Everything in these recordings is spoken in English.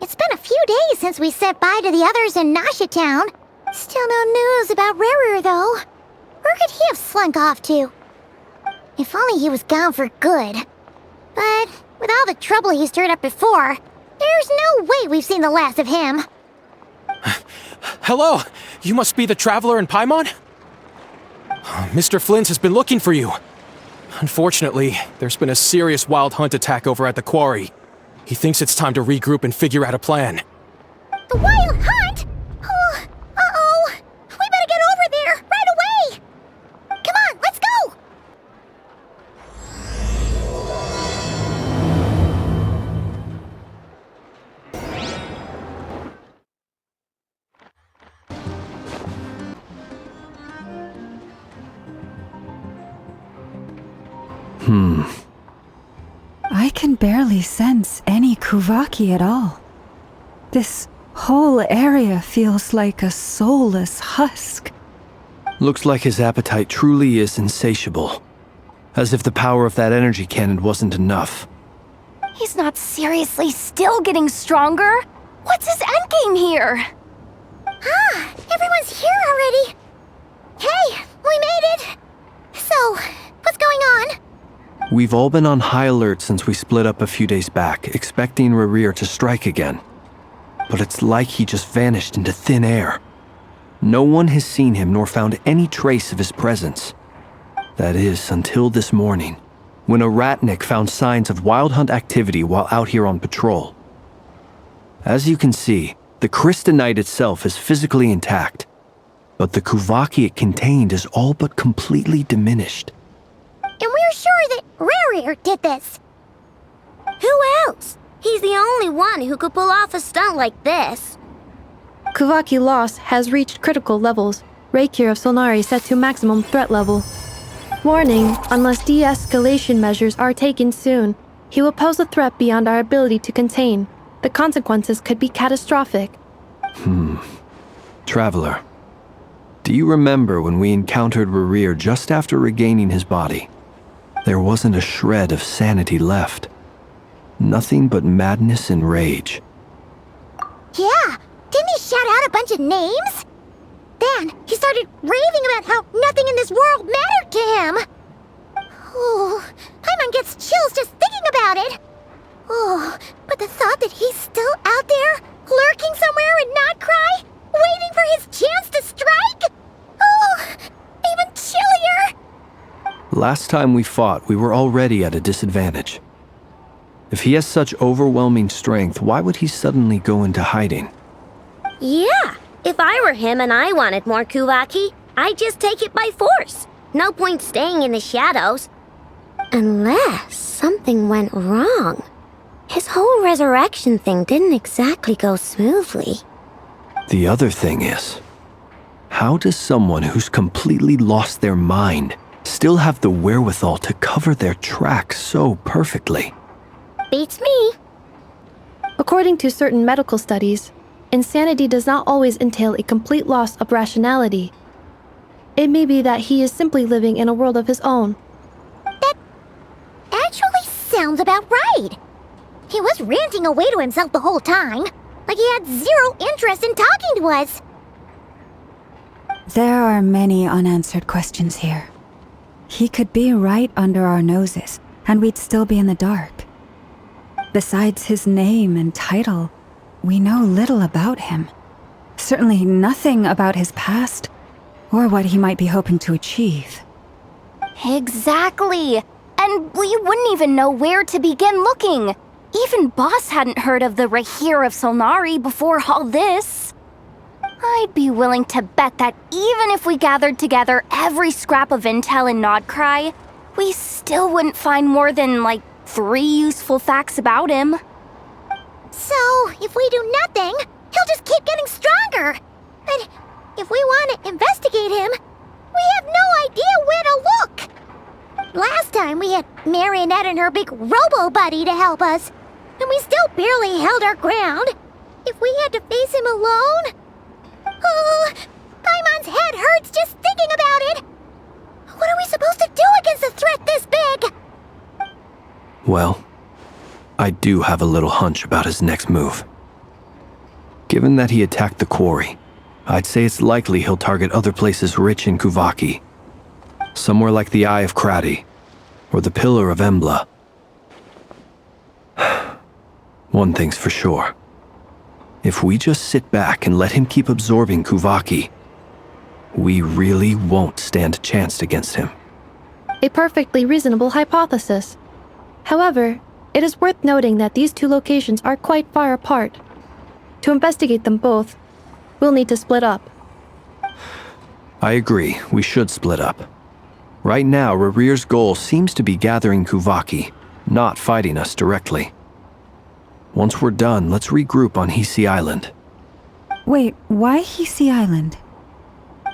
It's been a few days since we said bye to the others in Nasha Town. Still no news about Ruru, though. Where could he have slunk off to? If only he was gone for good. But with all the trouble he stirred up before, there's no way we've seen the last of him. Hello! You must be the traveler in Paimon? Mr. Flint has been looking for you. Unfortunately, there's been a serious wild hunt attack over at the quarry. He thinks it's time to regroup and figure out a plan. The wild hunt? Oh, uh-oh! We better get over there, right away! Come on, let's go! I can barely sense any Kuvaki at all. This whole area feels like a soulless husk. Looks like his appetite truly is insatiable. As if the power of that energy cannon wasn't enough. He's not seriously still getting stronger? What's his endgame here? Everyone's here already. Hey, we made it! So, what's going on? We've all been on high alert since we split up a few days back, expecting Rerir to strike again. But it's like he just vanished into thin air. No one has seen him nor found any trace of his presence. That is, until this morning, when a ratnik found signs of wild hunt activity while out here on patrol. As you can see, the Crystonite itself is physically intact, but the Kuvaki it contained is all but completely diminished. And we're sure that Rerir did this. Who else? He's the only one who could pull off a stunt like this. Kuvaki loss has reached critical levels. Reikir of Solnari set to maximum threat level. Warning, unless de-escalation measures are taken soon, he will pose a threat beyond our ability to contain. The consequences could be catastrophic. Traveler, do you remember when we encountered Rerir just after regaining his body? There wasn't a shred of sanity left. Nothing but madness and rage. Yeah, didn't he shout out a bunch of names? Then he started raving about how nothing in this world mattered to him. Oh, Paimon gets chills just thinking about it. Oh, but the thought that he's still out there, lurking somewhere in Notcry, waiting for his chance to strike? Oh, even chillier. Last time we fought, we were already at a disadvantage. If he has such overwhelming strength, why would he suddenly go into hiding? Yeah, if I were him and I wanted more Kuvaki, I'd just take it by force. No point staying in the shadows. Unless something went wrong. His whole resurrection thing didn't exactly go smoothly. The other thing is, how does someone who's completely lost their mind still have the wherewithal to cover their tracks so perfectly? Beats me. According to certain medical studies, insanity does not always entail a complete loss of rationality. It may be that he is simply living in a world of his own. That actually sounds about right. He was ranting away to himself the whole time, like he had zero interest in talking to us. There are many unanswered questions here. He could be right under our noses, and we'd still be in the dark. Besides his name and title, we know little about him. Certainly nothing about his past, or what he might be hoping to achieve. Exactly. And we wouldn't even know where to begin looking. Even Boss hadn't heard of the Reikir of Solnari before all this. I'd be willing to bet that even if we gathered together every scrap of intel in Nodcry, we still wouldn't find more than, 3 useful facts about him. So, if we do nothing, he'll just keep getting stronger. But if we want to investigate him, we have no idea where to look. Last time we had Marionette and her big robo-buddy to help us, and we still barely held our ground. If we had to face him alone... Oh, Paimon's head hurts just thinking about it. What are we supposed to do? Well, I do have a little hunch about his next move. Given that he attacked the quarry, I'd say it's likely he'll target other places rich in Kuvaki. Somewhere like the Eye of Krati, or the Pillar of Embla. One thing's for sure. If we just sit back and let him keep absorbing Kuvaki, we really won't stand a chance against him. A perfectly reasonable hypothesis. However, it is worth noting that these two locations are quite far apart. To investigate them both, we'll need to split up. I agree, we should split up. Right now, Rarir's goal seems to be gathering Kuvaki, not fighting us directly. Once we're done, let's regroup on Hisi Island. Wait, why Hisi Island?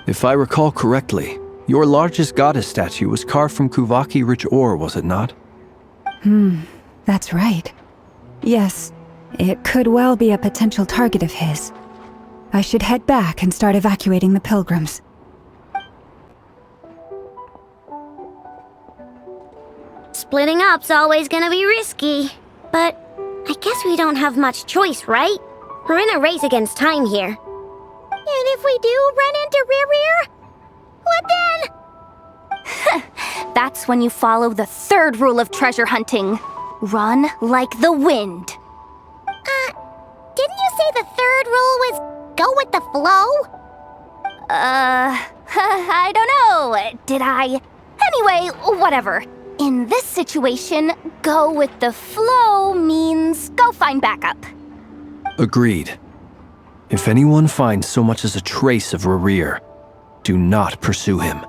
If I recall correctly, your largest goddess statue was carved from Kuvaki-rich ore, was it not? That's right. Yes, it could well be a potential target of his. I should head back and start evacuating the pilgrims. Splitting up's always gonna be risky. But I guess we don't have much choice, right? We're in a race against time here. And if we do run into Rear, what then? That's when you follow the third rule of treasure hunting. Run like the wind. Didn't you say the third rule was go with the flow? I don't know. Did I? Anyway, whatever. In this situation, go with the flow means go find backup. Agreed. If anyone finds so much as a trace of Rarir, do not pursue him.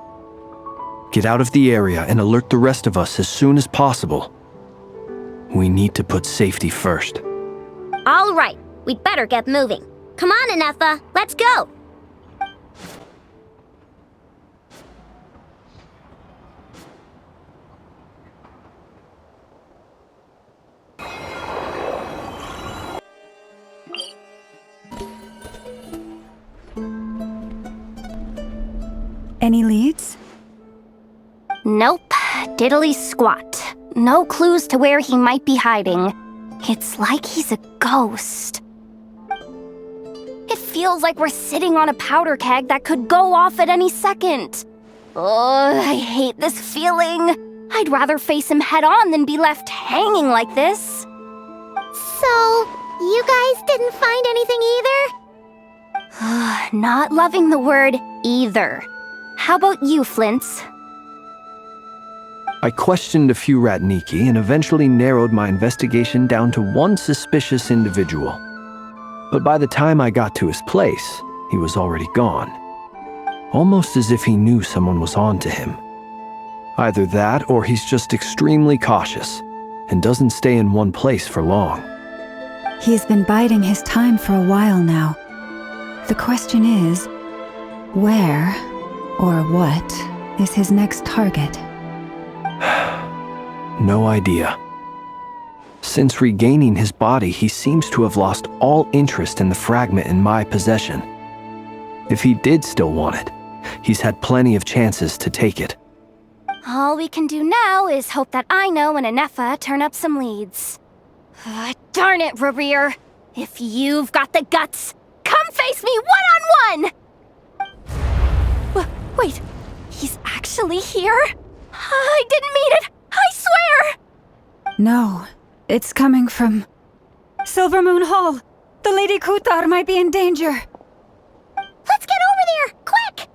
Get out of the area and alert the rest of us as soon as possible. We need to put safety first. All right, we'd better get moving. Come on, Anefa, let's go! Any leads? Nope. Diddly squat. No clues to where he might be hiding. It's like he's a ghost. It feels like we're sitting on a powder keg that could go off at any second. Oh, I hate this feeling. I'd rather face him head on than be left hanging like this. So, you guys didn't find anything either? Not loving the word either. How about you, Flints? I questioned a few Ratniki and eventually narrowed my investigation down to one suspicious individual. But by the time I got to his place, he was already gone. Almost as if he knew someone was on to him. Either that or he's just extremely cautious and doesn't stay in one place for long. He's been biding his time for a while now. The question is, where or what is his next target? No idea. Since regaining his body, he seems to have lost all interest in the fragment in my possession. If he did still want it, he's had plenty of chances to take it. All we can do now is hope that Aino and Anefa turn up some leads. Darn it, Rarir. If you've got the guts, come face me one-on-one! Wait, he's actually here? I didn't mean it! I swear! No, it's coming from Silver Moon Hall. The Lady Kutar might be in danger. Let's get over there, quick!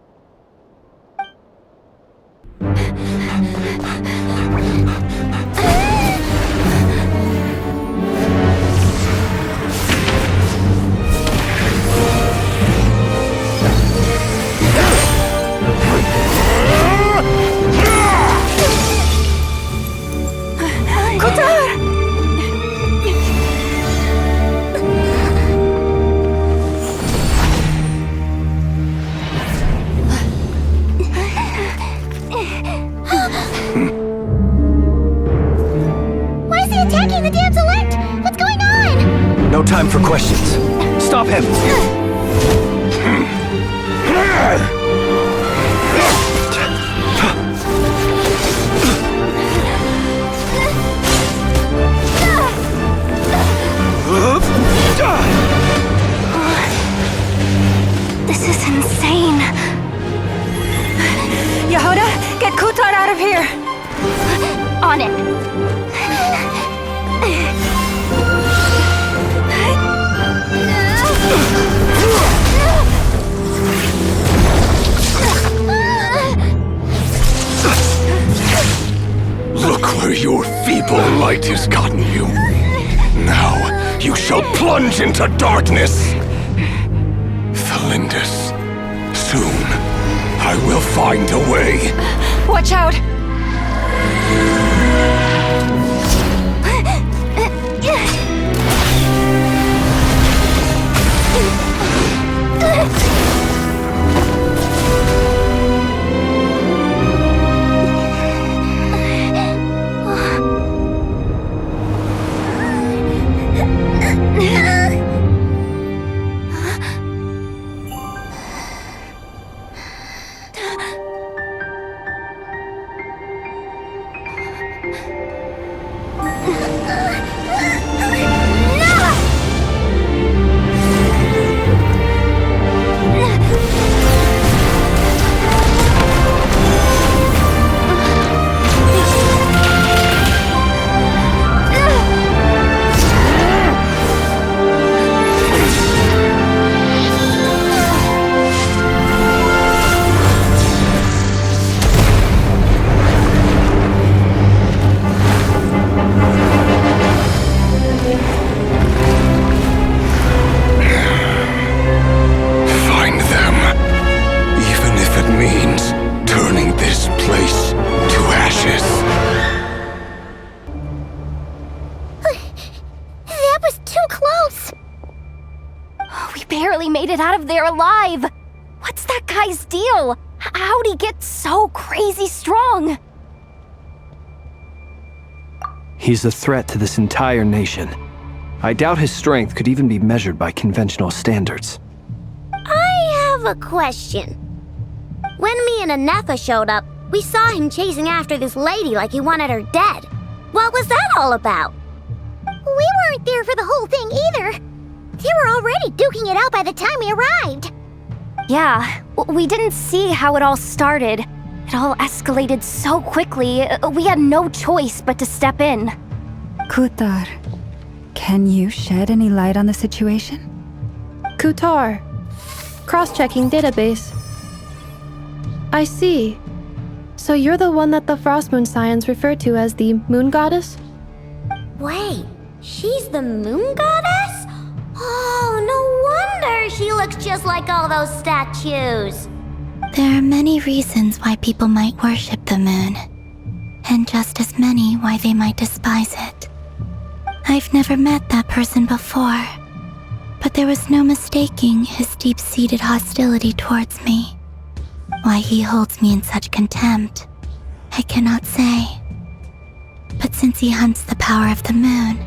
No time for questions. Stop him! get Kutar out of here! On it. Look where your feeble light has gotten you. Now you shall plunge into darkness. Thalindus, soon I will find a way. Watch out! Made it out of there alive. What's that guy's deal? How'd he get so crazy strong? He's a threat to this entire nation. I doubt his strength could even be measured by conventional standards. I have a question. When me and Anetha showed up, we saw him chasing after this lady like he wanted her dead. What was that all about? We weren't there for the whole thing either. They were already duking it out by the time we arrived. Yeah, we didn't see how it all started. It all escalated so quickly, we had no choice but to step in. Kutar, can you shed any light on the situation? Kutar. Cross-checking database. I see. So you're the one that the Frost Moon Scions refer to as the Moon Goddess? Wait, she's the Moon Goddess? Oh, no wonder she looks just like all those statues. There are many reasons why people might worship the moon, and just as many why they might despise it. I've never met that person before, but there was no mistaking his deep-seated hostility towards me. Why he holds me in such contempt, I cannot say. But since he hunts the power of the moon,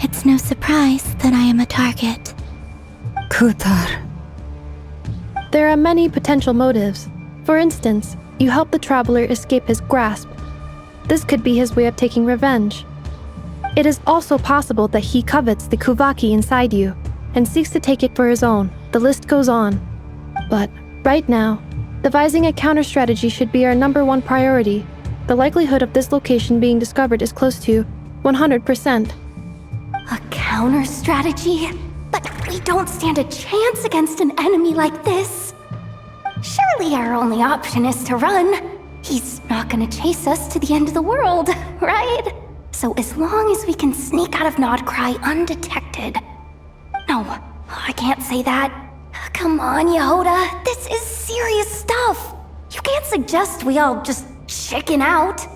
it's no surprise that I am a target. Kutar. There are many potential motives. For instance, you help the traveler escape his grasp. This could be his way of taking revenge. It is also possible that he covets the Kuvaki inside you and seeks to take it for his own. The list goes on. But right now, devising a counter-strategy should be our #1 priority. The likelihood of this location being discovered is close to 100%. A counter-strategy? But we don't stand a chance against an enemy like this. Surely our only option is to run. He's not gonna chase us to the end of the world, right? So as long as we can sneak out of Nodcry undetected. No, I can't say that. Come on, Yehoda, this is serious stuff. You can't suggest we all just chicken out.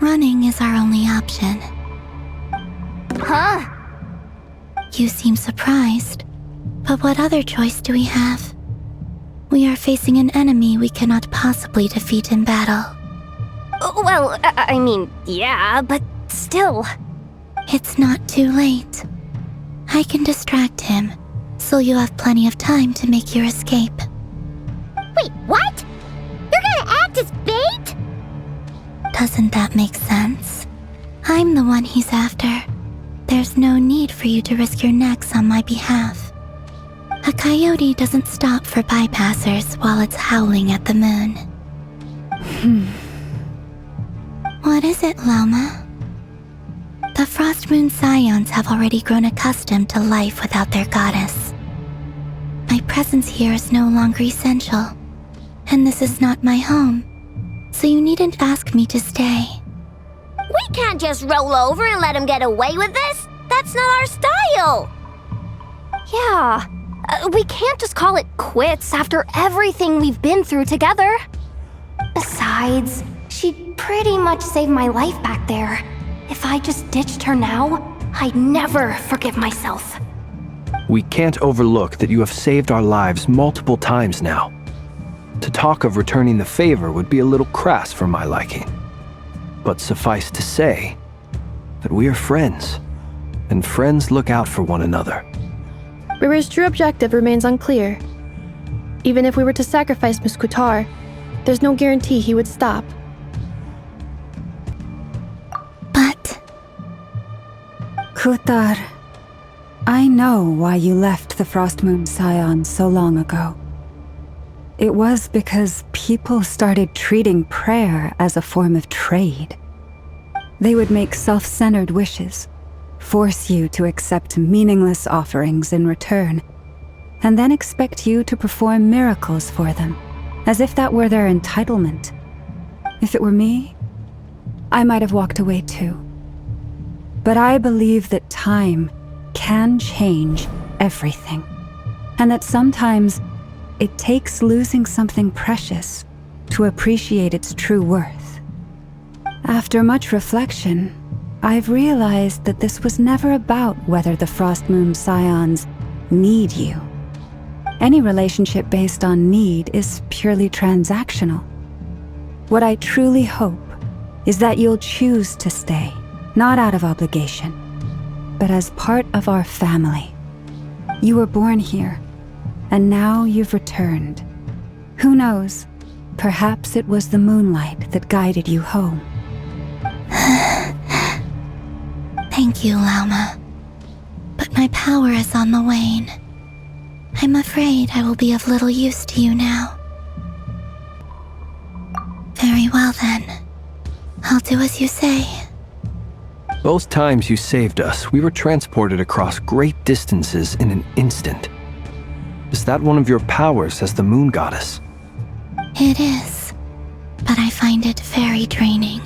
Running is our only option. Huh? You seem surprised, but what other choice do we have? We are facing an enemy we cannot possibly defeat in battle. Well, I mean, yeah, but still. It's not too late. I can distract him, so you have plenty of time to make your escape. Wait, what? You're gonna act as bait? Doesn't that make sense? I'm the one he's after. There's no need for you to risk your necks on my behalf. A coyote doesn't stop for bypassers while it's howling at the moon. What is it, Loma? The Frost Moon Scions have already grown accustomed to life without their goddess. My presence here is no longer essential, and this is not my home, so you needn't ask me to stay. We can't just roll over and let him get away with this. That's not our style. Yeah, we can't just call it quits after everything we've been through together. Besides, she'd pretty much saved my life back there. If I just ditched her now, I'd never forgive myself. We can't overlook that you have saved our lives multiple times now. To talk of returning the favor would be a little crass for my liking. But suffice to say that we are friends, and friends look out for one another. River's true objective remains unclear. Even if we were to sacrifice Muskutar, there's no guarantee he would stop. But... Kutar, I know why you left the Frost Moon Scions so long ago. It was because people started treating prayer as a form of trade. They would make self-centered wishes, force you to accept meaningless offerings in return, and then expect you to perform miracles for them, as if that were their entitlement. If it were me, I might have walked away too. But I believe that time can change everything, and that sometimes it takes losing something precious to appreciate its true worth. After much reflection, I've realized that this was never about whether the Frost Moon Scions need you. Any relationship based on need is purely transactional. What I truly hope is that you'll choose to stay, not out of obligation, but as part of our family. You were born here, and now you've returned. Who knows? Perhaps it was the moonlight that guided you home. Thank you, Lauma. But my power is on the wane. I'm afraid I will be of little use to you now. Very well then. I'll do as you say. Both times you saved us, we were transported across great distances in an instant. Is that one of your powers as the moon goddess? It is, but I find it very draining.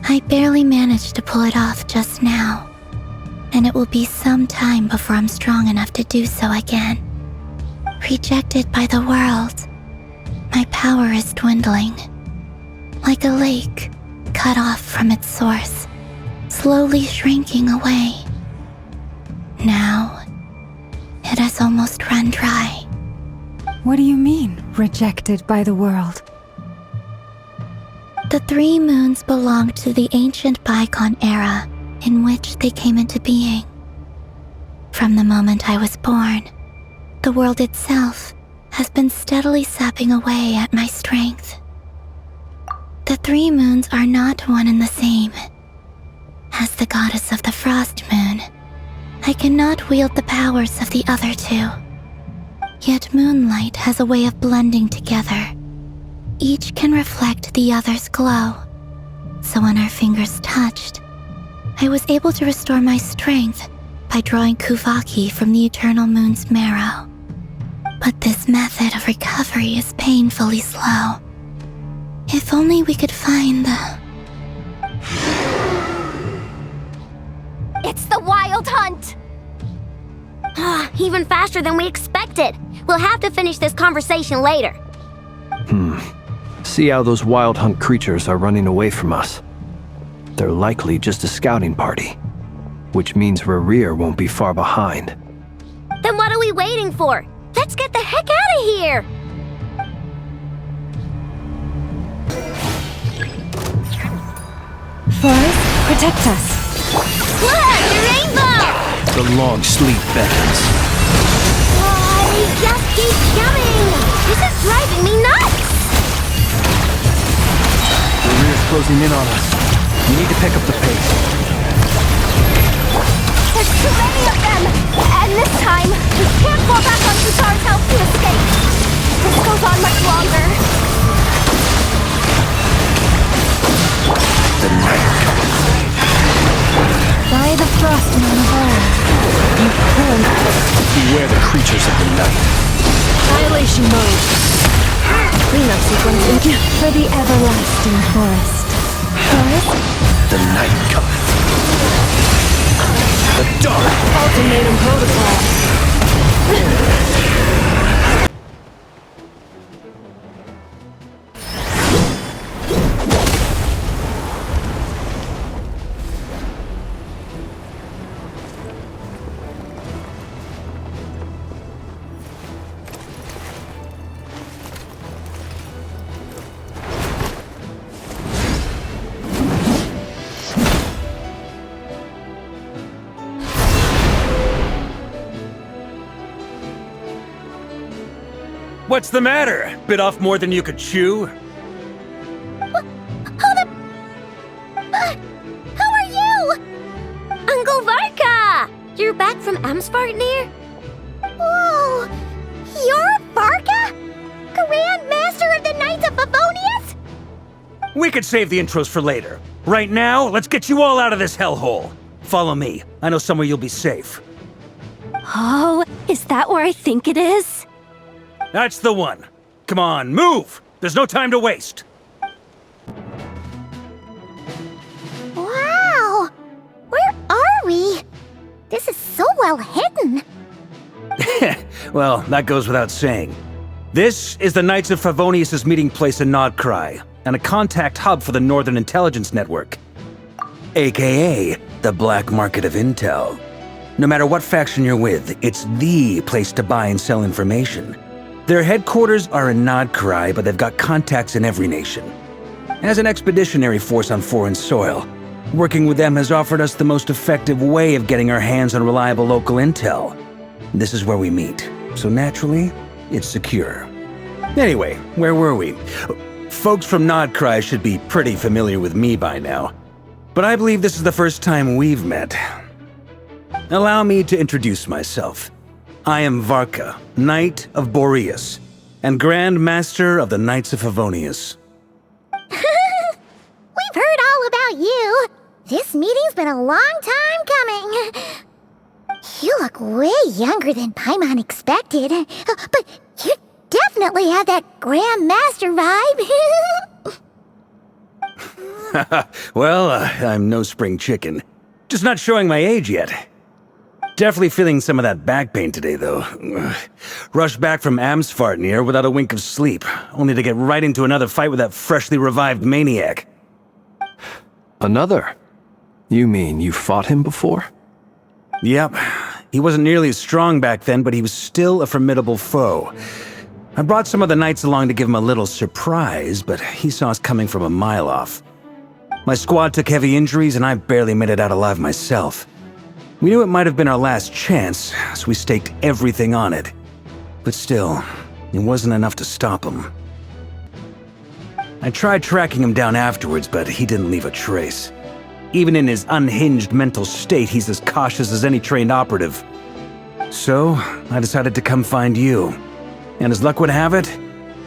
I barely managed to pull it off just now, and it will be some time before I'm strong enough to do so again. Rejected by the world, my power is dwindling. Like a lake cut off from its source, slowly shrinking away. Now, it has almost run dry. What do you mean, rejected by the world? The 3 moons belonged to the ancient bygone era in which they came into being. From the moment I was born, the world itself has been steadily sapping away at my strength. The 3 moons are not one and the same. As the goddess of the Frost Moon, I cannot wield the powers of the other 2. Yet moonlight has a way of blending together. Each can reflect the other's glow. So when our fingers touched, I was able to restore my strength by drawing Kuvaki from the eternal moon's marrow. But this method of recovery is painfully slow. If only we could find the... It's the Wild Hunt! Even faster than we expected. We'll have to finish this conversation later. See how those Wild Hunt creatures are running away from us. They're likely just a scouting party, which means Rerir won't be far behind. Then what are we waiting for? Let's get the heck out of here! Forest, protect us. Look! The rainbow! The long sleep beckons. Oh, they just keep coming! This is driving me nuts! Rerir's closing in on us. We need to pick up the pace. There's too many of them! And this time, we can't fall back on Kutar's help to escape. If this goes on much longer, creatures of the night. Annihilation mode. Cleanup sequence For the everlasting forest. The night cometh. The dark. Ultimatum protocol. What's the matter? Bit off more than you could chew? How are you? Uncle Varka! You're back from Amsvartnir? Whoa! You're Varka? Grand Master of the Knights of Favonius? We could save the intros for later. Right now, let's get you all out of this hellhole. Follow me. I know somewhere you'll be safe. Oh, is that where I think it is? That's the one. Come on, move! There's no time to waste. Wow! Where are we? This is so well hidden. Well, that goes without saying. This is the Knights of Favonius' meeting place in Nodcry, and a contact hub for the Northern Intelligence Network. AKA, the black market of intel. No matter what faction you're with, it's the place to buy and sell information. Their headquarters are in Nodcry, but they've got contacts in every nation. As an expeditionary force on foreign soil, working with them has offered us the most effective way of getting our hands on reliable local intel. This is where we meet, so naturally, it's secure. Anyway, where were we? Folks from Nodcry should be pretty familiar with me by now, but I believe this is the first time we've met. Allow me to introduce myself. I am Varka, Knight of Boreas, and Grand Master of the Knights of Favonius. We've heard all about you. This meeting's been a long time coming. You look way younger than Paimon expected, but you definitely have that Grand Master vibe. Well, I'm no spring chicken. Just not showing my age yet. Definitely feeling some of that back pain today, though. Rushed back from Amsvartnir without a wink of sleep, only to get right into another fight with that freshly revived maniac. Another? You mean you fought him before? Yep. He wasn't nearly as strong back then, but he was still a formidable foe. I brought some of the knights along to give him a little surprise, but he saw us coming from a mile off. My squad took heavy injuries, and I barely made it out alive myself. We knew it might have been our last chance, so we staked everything on it. But still, it wasn't enough to stop him. I tried tracking him down afterwards, but he didn't leave a trace. Even in his unhinged mental state, he's as cautious as any trained operative. So, I decided to come find you. And as luck would have it,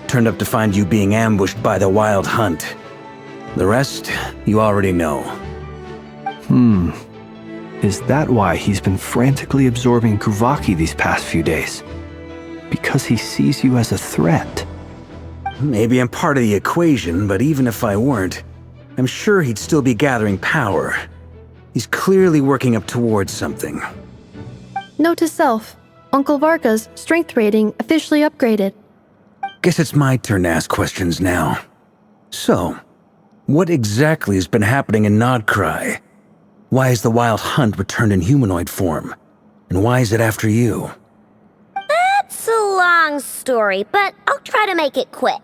turned up to find you being ambushed by the Wild Hunt. The rest, you already know. Is that why he's been frantically absorbing Kuvaki these past few days? Because he sees you as a threat? Maybe I'm part of the equation, but even if I weren't, I'm sure he'd still be gathering power. He's clearly working up towards something. Note to self. Uncle Varka's strength rating officially upgraded. Guess it's my turn to ask questions now. So, what exactly has been happening in Nodcry? Why is the Wild Hunt returned in humanoid form? And why is it after you? That's a long story, but I'll try to make it quick.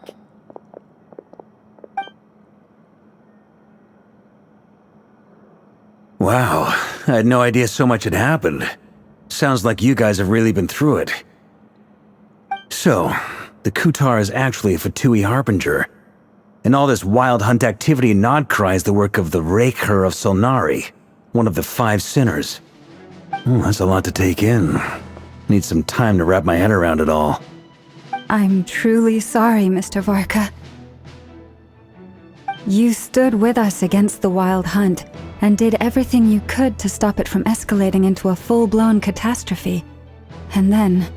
Wow, I had no idea so much had happened. Sounds like you guys have really been through it. So, the Kutar is actually a Fatui Harbinger. And all this Wild Hunt activity in Nodcry is the work of the Raker of Solnari, one of the 5 sinners. That's a lot to take in. Need some time to wrap my head around it all. I'm truly sorry, Mr. Varka. You stood with us against the Wild Hunt and did everything you could to stop it from escalating into a full-blown catastrophe. And then,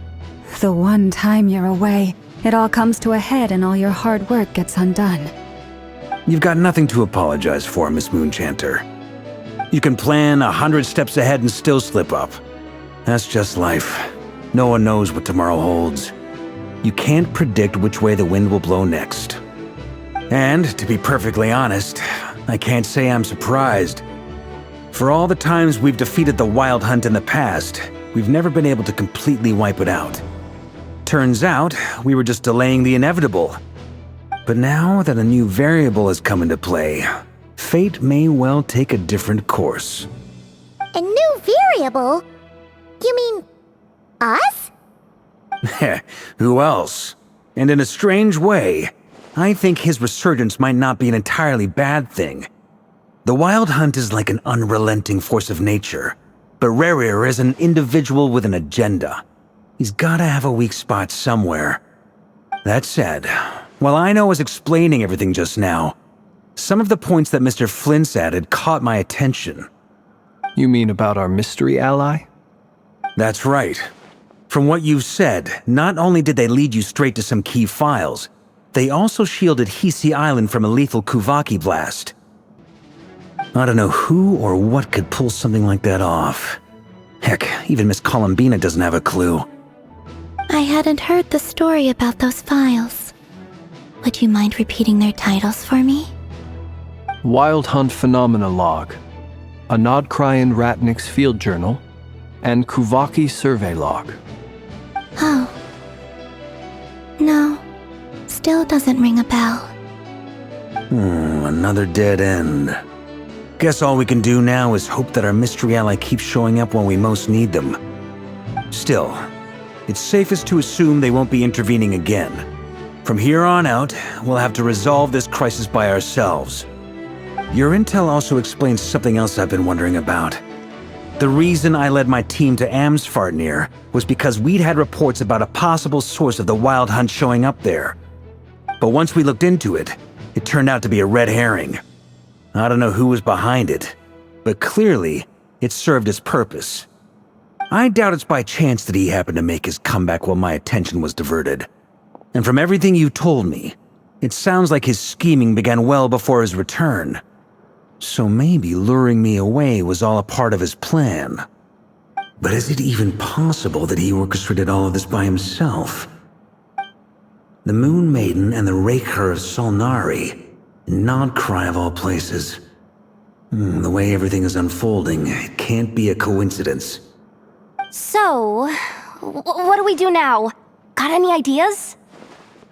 The one time you're away, it all comes to a head and all your hard work gets undone. You've got nothing to apologize for, Miss Moonchanter. You can plan 100 steps ahead and still slip up. That's just life. No one knows what tomorrow holds. You can't predict which way the wind will blow next. And, to be perfectly honest, I can't say I'm surprised. For all the times we've defeated the Wild Hunt in the past, we've never been able to completely wipe it out. Turns out, we were just delaying the inevitable. But now that a new variable has come into play, fate may well take a different course. A new variable? You mean us? Who else? And in a strange way, I think his resurgence might not be an entirely bad thing. The Wild Hunt is like an unrelenting force of nature, but Rerir is an individual with an agenda. He's gotta have a weak spot somewhere. That said, while I was explaining everything just now, some of the points that Mr. Flint's added caught my attention. You mean about our mystery ally? That's right. From what you've said, not only did they lead you straight to some key files, they also shielded Hisi Island from a lethal Kuvaki blast. I don't know who or what could pull something like that off. Heck, even Miss Columbina doesn't have a clue. I hadn't heard the story about those files. Would you mind repeating their titles for me? Wild Hunt Phenomena Log, a Nodcrian Ratnik's Field Journal, and Kuvaki Survey Log. Oh. No. Still doesn't ring a bell. Another dead end. Guess all we can do now is hope that our mystery ally keeps showing up when we most need them. Still, it's safest to assume they won't be intervening again. From here on out, we'll have to resolve this crisis by ourselves. Your intel also explains something else I've been wondering about. The reason I led my team to Amsfartnir was because we'd had reports about a possible source of the Wild Hunt showing up there. But once we looked into it, it turned out to be a red herring. I don't know who was behind it, but clearly, it served its purpose. I doubt it's by chance that he happened to make his comeback while my attention was diverted. And from everything you told me, it sounds like his scheming began well before his return. So maybe luring me away was all a part of his plan. But is it even possible that he orchestrated all of this by himself? The Moon Maiden and the Raker of Solnari, Nodcry of all places. The way everything is unfolding, it can't be a coincidence. So, what do we do now? Got any ideas?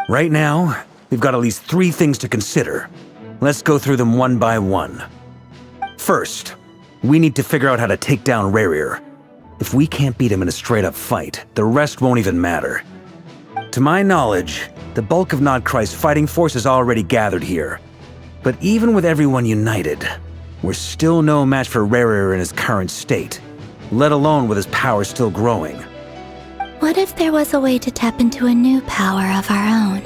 Right now, we've got at least 3 things to consider. Let's go through them one by one. First, we need to figure out how to take down Rerir. If we can't beat him in a straight-up fight, the rest won't even matter. To my knowledge, the bulk of Nodcry's fighting force is already gathered here. But even with everyone united, we're still no match for Rerir in his current state, let alone with his power still growing. What if there was a way to tap into a new power of our own?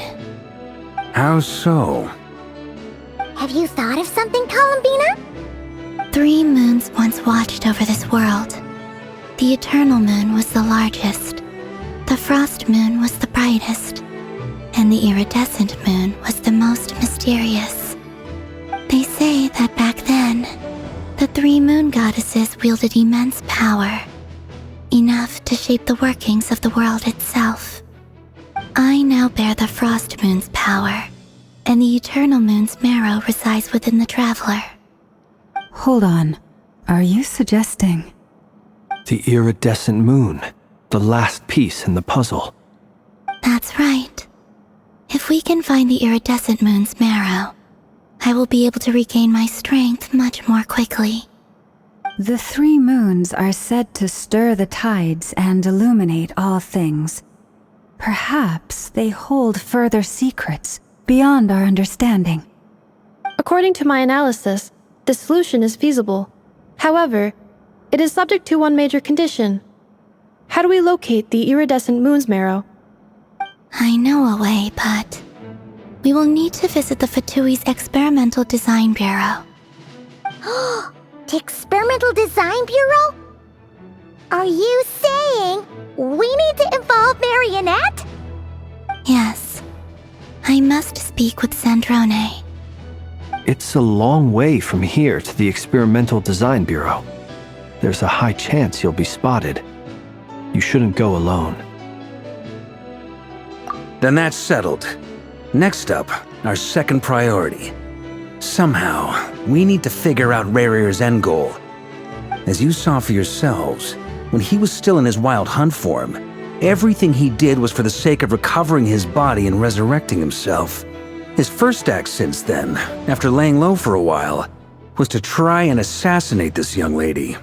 How so? Have you thought of something, Columbina? 3 moons once watched over this world. The Eternal Moon was the largest, the Frost Moon was the brightest, and the Iridescent Moon was the most mysterious. They say that back then, the 3 moon goddesses wielded immense power, enough to shape the workings of the world itself. I now bear the Frost Moon's power, and the Eternal Moon's marrow resides within the Traveler. Hold on. Are you suggesting? The Iridescent Moon, the last piece in the puzzle. That's right. If we can find the Iridescent Moon's marrow, I will be able to regain my strength much more quickly. The 3 moons are said to stir the tides and illuminate all things. Perhaps they hold further secrets beyond our understanding. According to my analysis, the solution is feasible. However, it is subject to one major condition. How do we locate the Iridescent Moon's marrow? I know a way, but we will need to visit the Fatui's Experimental Design Bureau. The Experimental Design Bureau? Are you saying we need to involve Marionette? Yes. I must speak with Sandrone. It's a long way from here to the Experimental Design Bureau. There's a high chance you'll be spotted. You shouldn't go alone. Then that's settled. Next up, our second priority. Somehow, we need to figure out Rarir's end goal. As you saw for yourselves, when he was still in his wild hunt form, everything he did was for the sake of recovering his body and resurrecting himself. His first act since then, after laying low for a while, was to try and assassinate this young lady.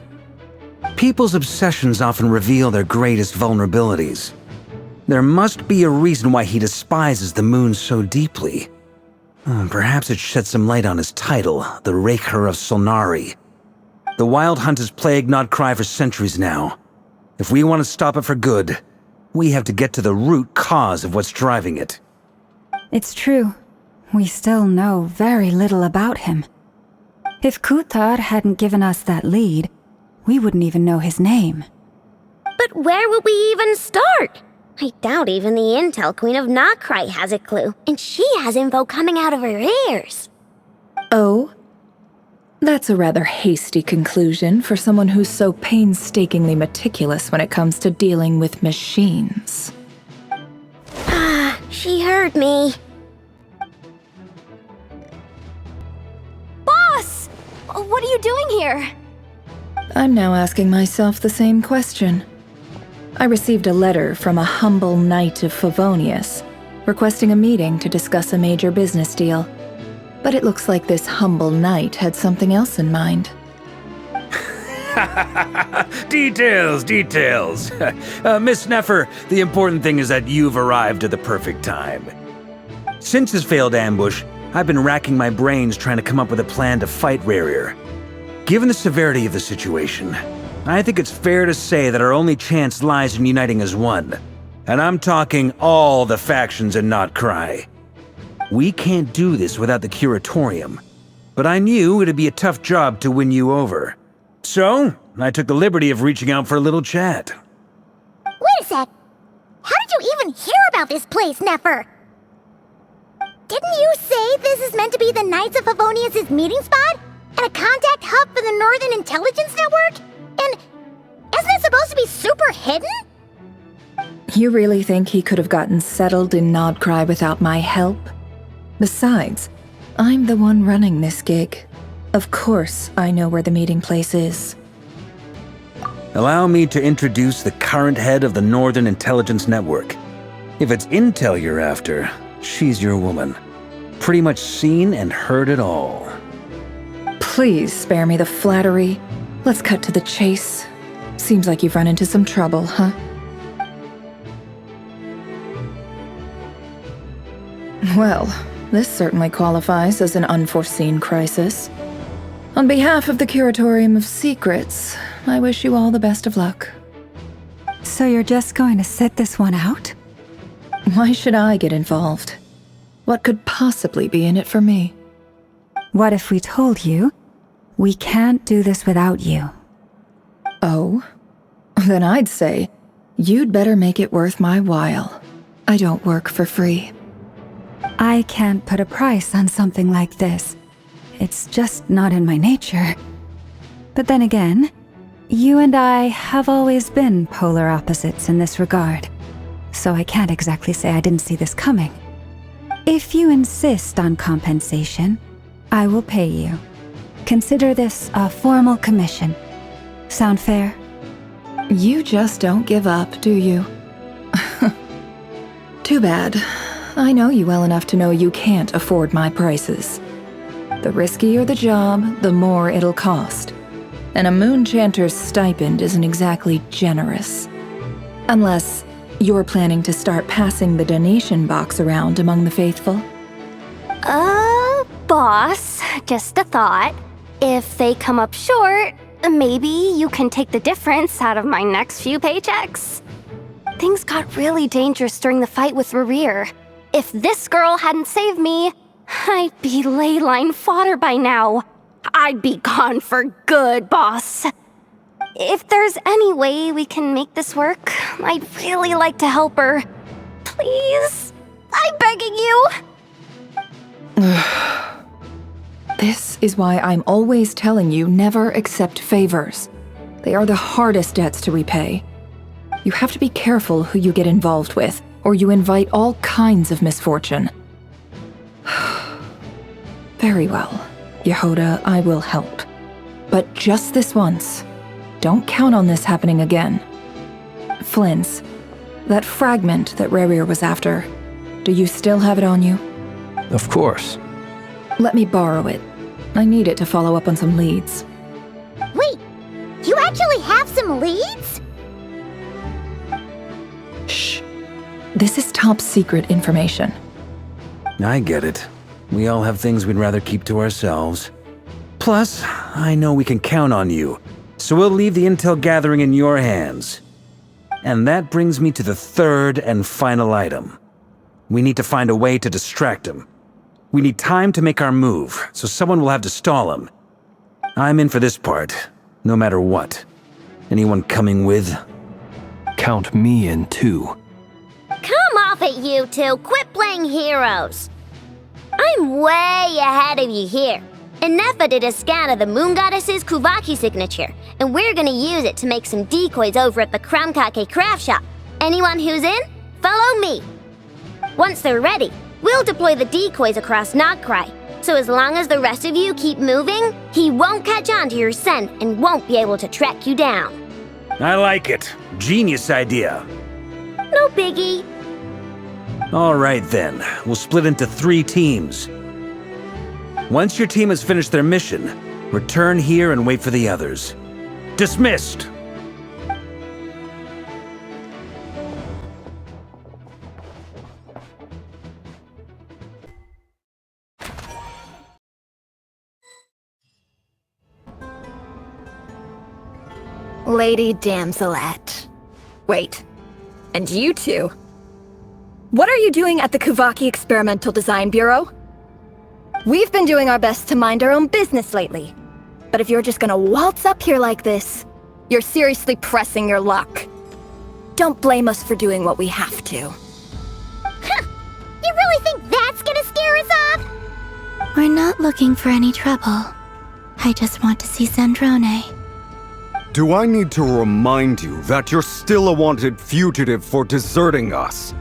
People's obsessions often reveal their greatest vulnerabilities. There must be a reason why he despises the moon so deeply. Perhaps it sheds some light on his title, the Raker of Solnari. The Wild Hunt has plagued Nodcry for centuries now. If we want to stop it for good, we have to get to the root cause of what's driving it. It's true. We still know very little about him. If Kuthar hadn't given us that lead, we wouldn't even know his name. But where would we even start? I doubt even the Intel Queen of Nodcry has a clue, and she has info coming out of her ears. Oh? That's a rather hasty conclusion for someone who's so painstakingly meticulous when it comes to dealing with machines. Ah, she heard me. Boss! What are you doing here? I'm now asking myself the same question. I received a letter from a humble knight of Favonius, requesting a meeting to discuss a major business deal. But it looks like this humble knight had something else in mind. Details. Miss Neffer, the important thing is that you've arrived at the perfect time. Since his failed ambush, I've been racking my brains trying to come up with a plan to fight Rarir. Given the severity of the situation, I think it's fair to say that our only chance lies in uniting as one. And I'm talking all the factions in Nodcry. We can't do this without the Curatorium, but I knew it'd be a tough job to win you over. So, I took the liberty of reaching out for a little chat. Wait a sec. How did you even hear about this place, Neffer? Didn't you say this is meant to be the Knights of Favonius' meeting spot? And a contact hub for the Northern Intelligence Network? And isn't it supposed to be super hidden? You really think he could have gotten settled in Nodcry without my help? Besides, I'm the one running this gig. Of course I know where the meeting place is. Allow me to introduce the current head of the Northern Intelligence Network. If it's intel you're after, she's your woman. Pretty much seen and heard it all. Please spare me the flattery. Let's cut to the chase. Seems like you've run into some trouble, huh? Well, this certainly qualifies as an unforeseen crisis. On behalf of the Curatorium of Secrets, I wish you all the best of luck. So you're just going to sit this one out? Why should I get involved? What could possibly be in it for me? What if we told you we can't do this without you? Oh? Then I'd say, you'd better make it worth my while. I don't work for free. I can't put a price on something like this. It's just not in my nature. But then again, you and I have always been polar opposites in this regard, so I can't exactly say I didn't see this coming. If you insist on compensation, I will pay you. Consider this a formal commission. Sound fair? You just don't give up, do you? Too bad. I know you well enough to know you can't afford my prices. The riskier the job, the more it'll cost. And a Moonchanter's stipend isn't exactly generous. Unless you're planning to start passing the donation box around among the faithful. Boss, just a thought. If they come up short, maybe you can take the difference out of my next few paychecks. Things got really dangerous during the fight with Rarir. If this girl hadn't saved me, I'd be ley line fodder by now. I'd be gone for good, boss. If there's any way we can make this work, I'd really like to help her. Please? I'm begging you! This is why I'm always telling you never accept favors. They are the hardest debts to repay. You have to be careful who you get involved with, or you invite all kinds of misfortune. Very well, Yehoda, I will help. But just this once. Don't count on this happening again. Flynn's, that fragment that Rerir was after, do you still have it on you? Of course. Let me borrow it. I need it to follow up on some leads. Wait, you actually have some leads? Shh. This is top secret information. I get it. We all have things we'd rather keep to ourselves. Plus, I know we can count on you, so we'll leave the intel gathering in your hands. And that brings me to the third and final item. We need to find a way to distract him. We need time to make our move, so someone will have to stall him. I'm in for this part, no matter what. Anyone coming with? Count me in too. Come off it, you two. Quit playing heroes. I'm way ahead of you here. Nefa did a scan of the Moon Goddess's Kuvaki signature, and we're gonna use it to make some decoys over at the Kramkake craft shop. Anyone who's in, follow me. Once they're ready, we'll deploy the decoys across Nodcry. So as long as the rest of you keep moving, he won't catch on to your scent and won't be able to track you down. I like it. Genius idea. No biggie. All right then, we'll split into 3 teams. Once your team has finished their mission, return here and wait for the others. Dismissed! Lady Damselette. Wait, and you two? What are you doing at the Kuvaki Experimental Design Bureau? We've been doing our best to mind our own business lately. But if you're just gonna waltz up here like this, you're seriously pressing your luck. Don't blame us for doing what we have to. Huh! You really think that's gonna scare us off? We're not looking for any trouble. I just want to see Zandrone. Do I need to remind you that you're still a wanted fugitive for deserting us?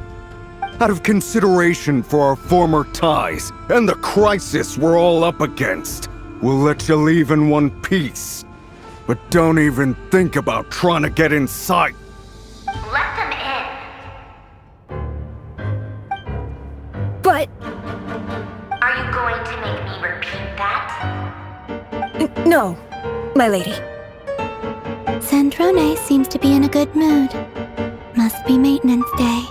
Out of consideration for our former ties and the crisis we're all up against, we'll let you leave in one piece. But don't even think about trying to get inside. Let them in. But... Are you going to make me repeat that? no, my lady. Zandrone seems to be in a good mood. Must be maintenance day.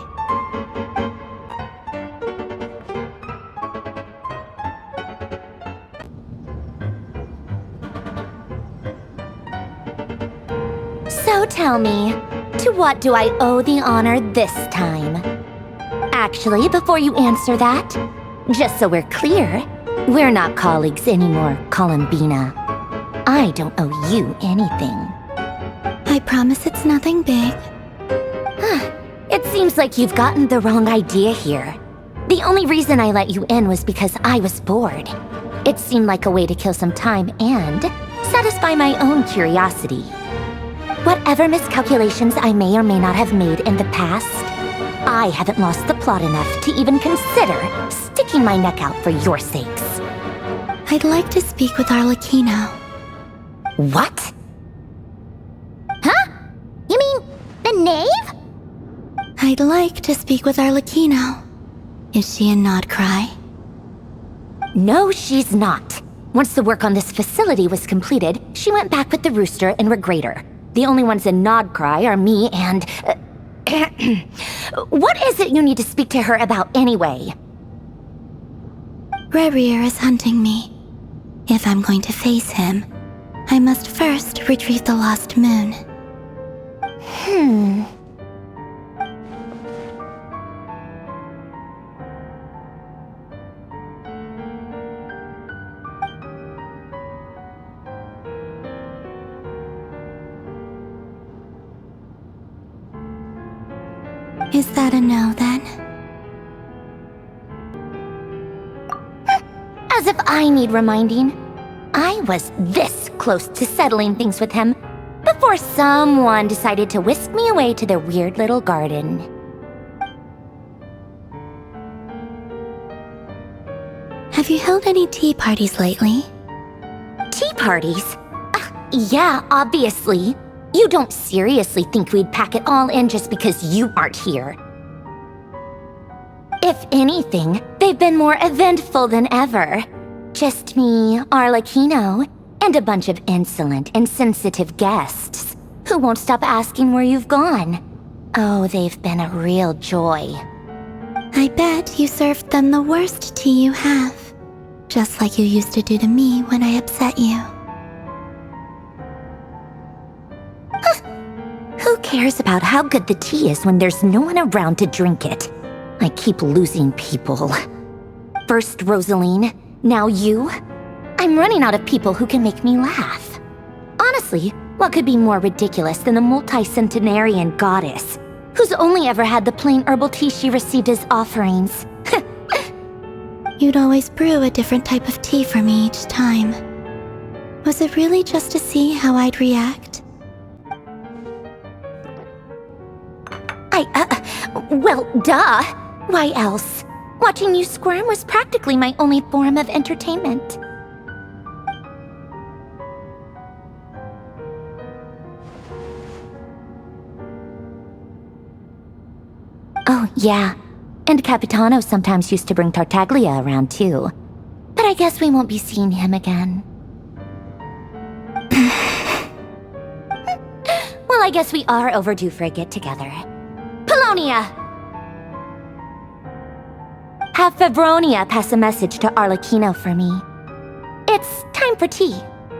So tell me, to what do I owe the honor this time? Actually, before you answer that, just so we're clear, we're not colleagues anymore, Columbina. I don't owe you anything. I promise it's nothing big. It seems like you've gotten the wrong idea here. The only reason I let you in was because I was bored. It seemed like a way to kill some time and satisfy my own curiosity. Whatever miscalculations I may or may not have made in the past, I haven't lost the plot enough to even consider sticking my neck out for your sakes. I'd like to speak with Arlecchino. What? Huh? You mean the knave? I'd like to speak with Arlecchino. Is she in Nodcry? No, she's not. Once the work on this facility was completed, she went back with the Rooster and Regrator. The only ones in Nodcry are me and... What is it you need to speak to her about anyway? Rerir is hunting me. If I'm going to face him, I must first retrieve the lost moon. Is that a no, then? As if I need reminding. I was this close to settling things with him before someone decided to whisk me away to their weird little garden. Have you held any tea parties lately? Tea parties? Yeah, obviously. You don't seriously think we'd pack it all in just because you aren't here. If anything, they've been more eventful than ever. Just me, Arlecchino, and a bunch of insolent, insensitive guests who won't stop asking where you've gone. Oh, they've been a real joy. I bet you served them the worst tea you have. Just like you used to do to me when I upset you. Who cares about how good the tea is when there's no one around to drink it? I keep losing people. First Rosaline, now you? I'm running out of people who can make me laugh. Honestly, what could be more ridiculous than the multi-centenarian goddess, who's only ever had the plain herbal tea she received as offerings? You'd always brew a different type of tea for me each time. Was it really just to see how I'd react? Well, duh. Why else? Watching you squirm was practically my only form of entertainment. Oh, yeah. And Capitano sometimes used to bring Tartaglia around, too. But I guess we won't be seeing him again. Well, I guess we are overdue for a get-together. Polonia! Have Favronia pass a message to Arlecchino for me. It's time for tea.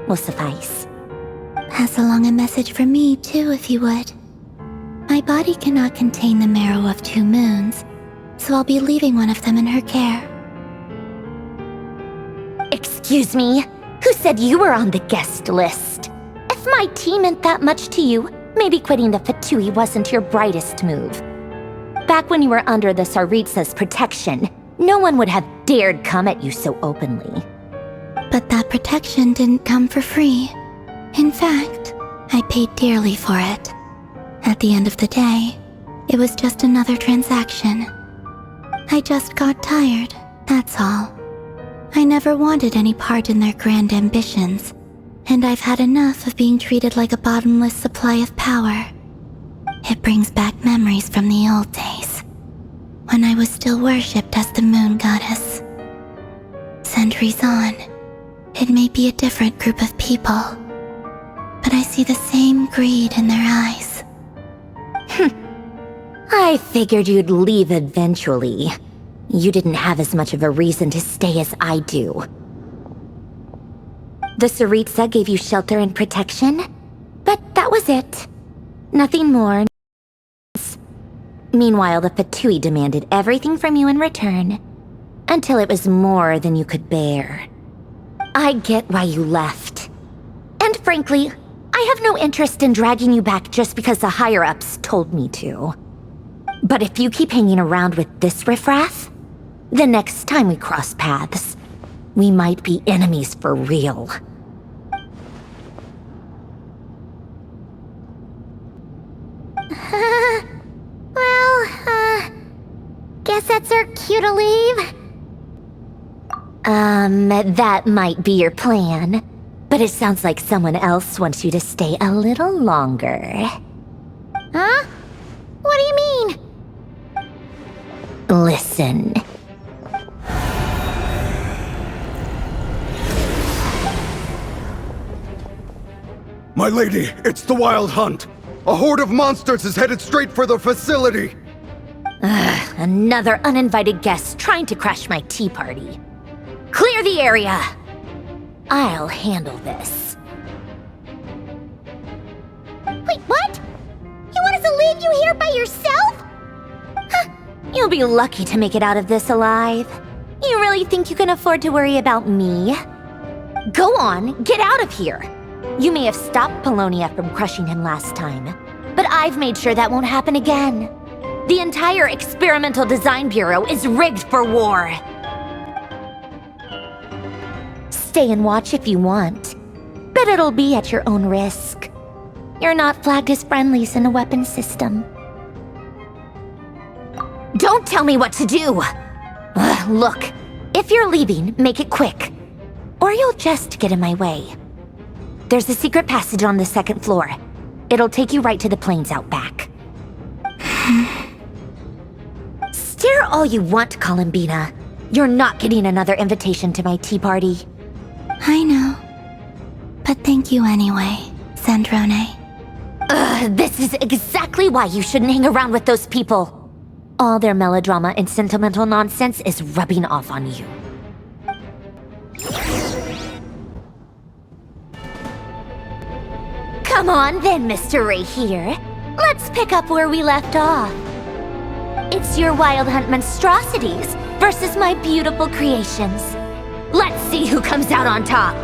Will suffice. Pass along a message for me, too, if you would. My body cannot contain the marrow of 2 moons, so I'll be leaving one of them in her care. Excuse me? Who said you were on the guest list? If my tea meant that much to you, maybe quitting the Fatui wasn't your brightest move. Back when you were under the Tsaritsa's protection, no one would have dared come at you so openly. But that protection didn't come for free. In fact, I paid dearly for it. At the end of the day, it was just another transaction. I just got tired, that's all. I never wanted any part in their grand ambitions, and I've had enough of being treated like a bottomless supply of power. It brings back memories from the old days, when I was still worshipped as the moon goddess. Centuries on, it may be a different group of people, but I see the same greed in their eyes. I figured you'd leave eventually. You didn't have as much of a reason to stay as I do. The Tsaritsa gave you shelter and protection, but that was it. Nothing more. Meanwhile, the Fatui demanded everything from you in return, until it was more than you could bear. I get why you left. And frankly, I have no interest in dragging you back just because the higher-ups told me to. But if you keep hanging around with this riffraff, the next time we cross paths, we might be enemies for real. Guess that's our cue to leave? That might be your plan. But it sounds like someone else wants you to stay a little longer. Huh? What do you mean? Listen. My lady, it's the Wild Hunt. A horde of monsters is headed straight for the facility. Another uninvited guest trying to crash my tea party. Clear the area! I'll handle this. Wait, what? You want us to leave you here by yourself? Huh, you'll be lucky to make it out of this alive. You really think you can afford to worry about me? Go on, get out of here. You may have stopped Polonia from crushing him last time, but I've made sure that won't happen again. The entire Experimental Design Bureau is rigged for war. Stay and watch if you want, but it'll be at your own risk. You're not flagged as friendlies in the weapons system. Don't tell me what to do! Look, if you're leaving, make it quick. Or you'll just get in my way. There's a secret passage on the second floor. It'll take you right to the plains out back. Stare all you want, Columbina. You're not getting another invitation to my tea party. I know. But thank you anyway, Sandrone. This is exactly why you shouldn't hang around with those people. All their melodrama and sentimental nonsense is rubbing off on you. Come on then, Mr. Ray here. Let's pick up where we left off. It's your Wild Hunt monstrosities versus my beautiful creations. Let's see who comes out on top.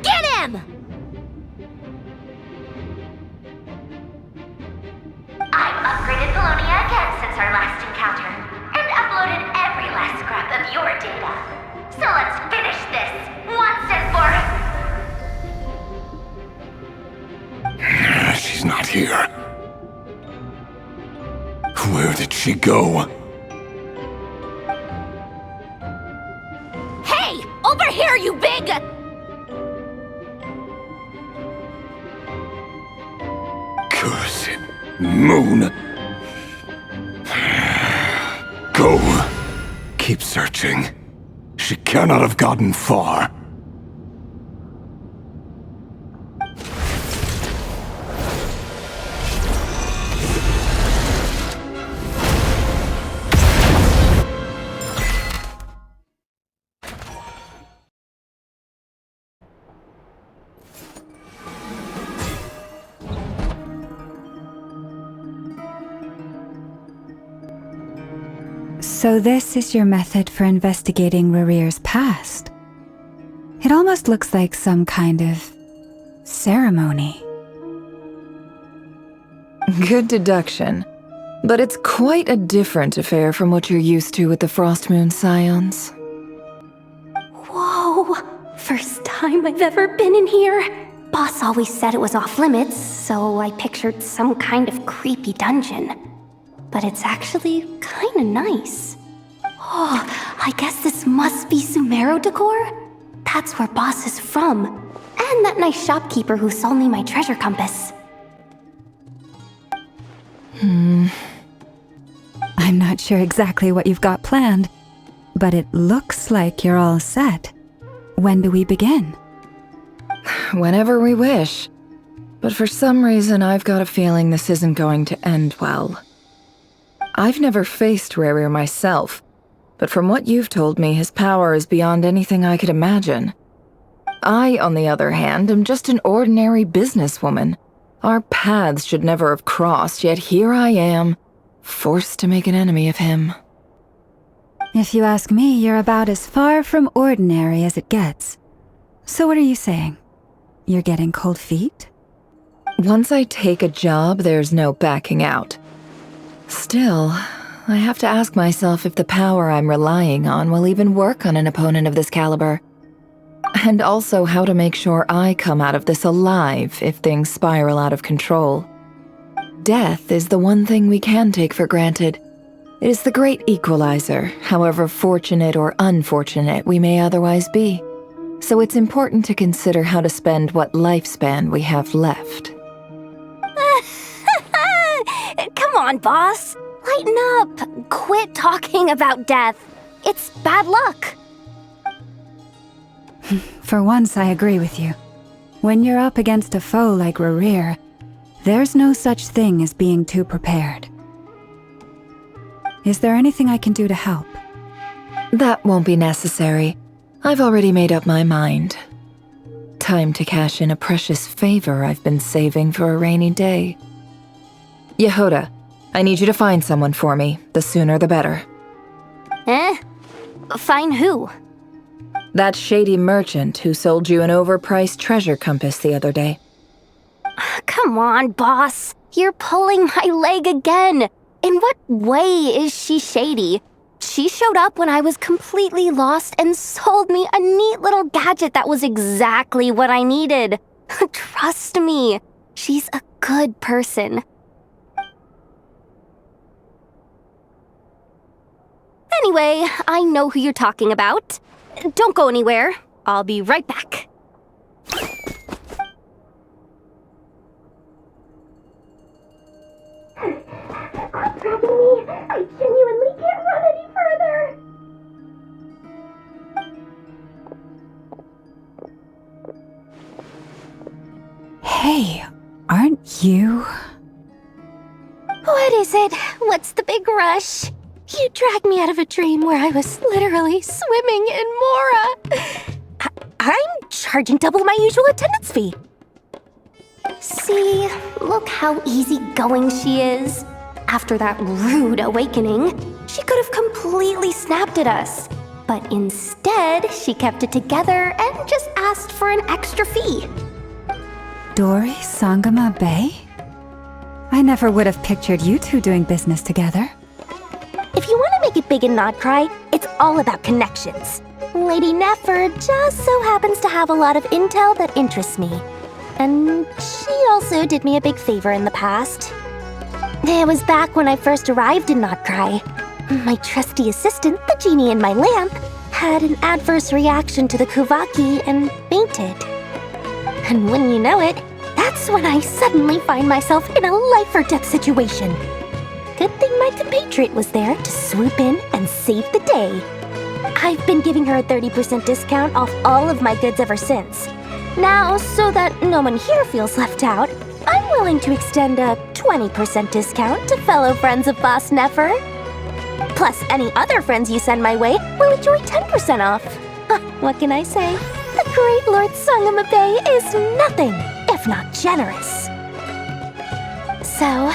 Get him! I've upgraded Polonia again since our last encounter, and uploaded every last scrap of your data. So let's finish this, once and for... She's not here. Where did she go? Hey! Over here, you big... Cursed moon. Go. Keep searching. She cannot have gotten far. So this is your method for investigating Rarir's past. It almost looks like some kind of ceremony. Good deduction. But it's quite a different affair from what you're used to with the Frost Moon Scions. Whoa! First time I've ever been in here. Boss always said it was off limits, so I pictured some kind of creepy dungeon. But it's actually kinda nice. Oh, I guess this must be Sumero decor? That's where Boss is from. And that nice shopkeeper who sold me my treasure compass. I'm not sure exactly what you've got planned, but it looks like you're all set. When do we begin? Whenever we wish. But for some reason, I've got a feeling this isn't going to end well. I've never faced Rarir myself, but from what you've told me, his power is beyond anything I could imagine. I, on the other hand, am just an ordinary businesswoman. Our paths should never have crossed, yet here I am, forced to make an enemy of him. If you ask me, you're about as far from ordinary as it gets. So what are you saying? You're getting cold feet? Once I take a job, there's no backing out. Still, I have to ask myself if the power I'm relying on will even work on an opponent of this caliber. And also how to make sure I come out of this alive if things spiral out of control. Death is the one thing we can take for granted. It is the great equalizer, however fortunate or unfortunate we may otherwise be. So it's important to consider how to spend what lifespan we have left. Come on, boss. Lighten up. Quit talking about death. It's bad luck. For once, I agree with you. When you're up against a foe like Rarir, there's no such thing as being too prepared. Is there anything I can do to help? That won't be necessary. I've already made up my mind. Time to cash in a precious favor I've been saving for a rainy day. Yehoda, I need you to find someone for me. The sooner the better. Find who? That shady merchant who sold you an overpriced treasure compass the other day. Come on, boss. You're pulling my leg again. In what way is she shady? She showed up when I was completely lost and sold me a neat little gadget that was exactly what I needed. Trust me, she's a good person. Anyway, I know who you're talking about. Don't go anywhere. I'll be right back. Quit dragging me. I genuinely can't run any further. Hey, aren't you? What is it? What's the big rush? You dragged me out of a dream where I was literally swimming in Mora. I'm charging double my usual attendance fee. See, look how easygoing she is. After that rude awakening, she could have completely snapped at us. But instead, she kept it together and just asked for an extra fee. Dori Sangama Bay? I never would have pictured you two doing business together. If you want to make it big in Nodcry, it's all about connections. Lady Nefer just so happens to have a lot of intel that interests me. And she also did me a big favor in the past. It was back when I first arrived in Nodcry. My trusty assistant, the genie in my lamp, had an adverse reaction to the Kuvaki and fainted. And when you know it, that's when I suddenly find myself in a life-or-death situation. Good thing my compatriot was there to swoop in and save the day. I've been giving her a 30% discount off all of my goods ever since. Now, so that no one here feels left out, I'm willing to extend a 20% discount to fellow friends of Boss Nefer. Plus, any other friends you send my way will enjoy 10% off. What can I say? The great Lord Sangama Bay is nothing if not generous. So,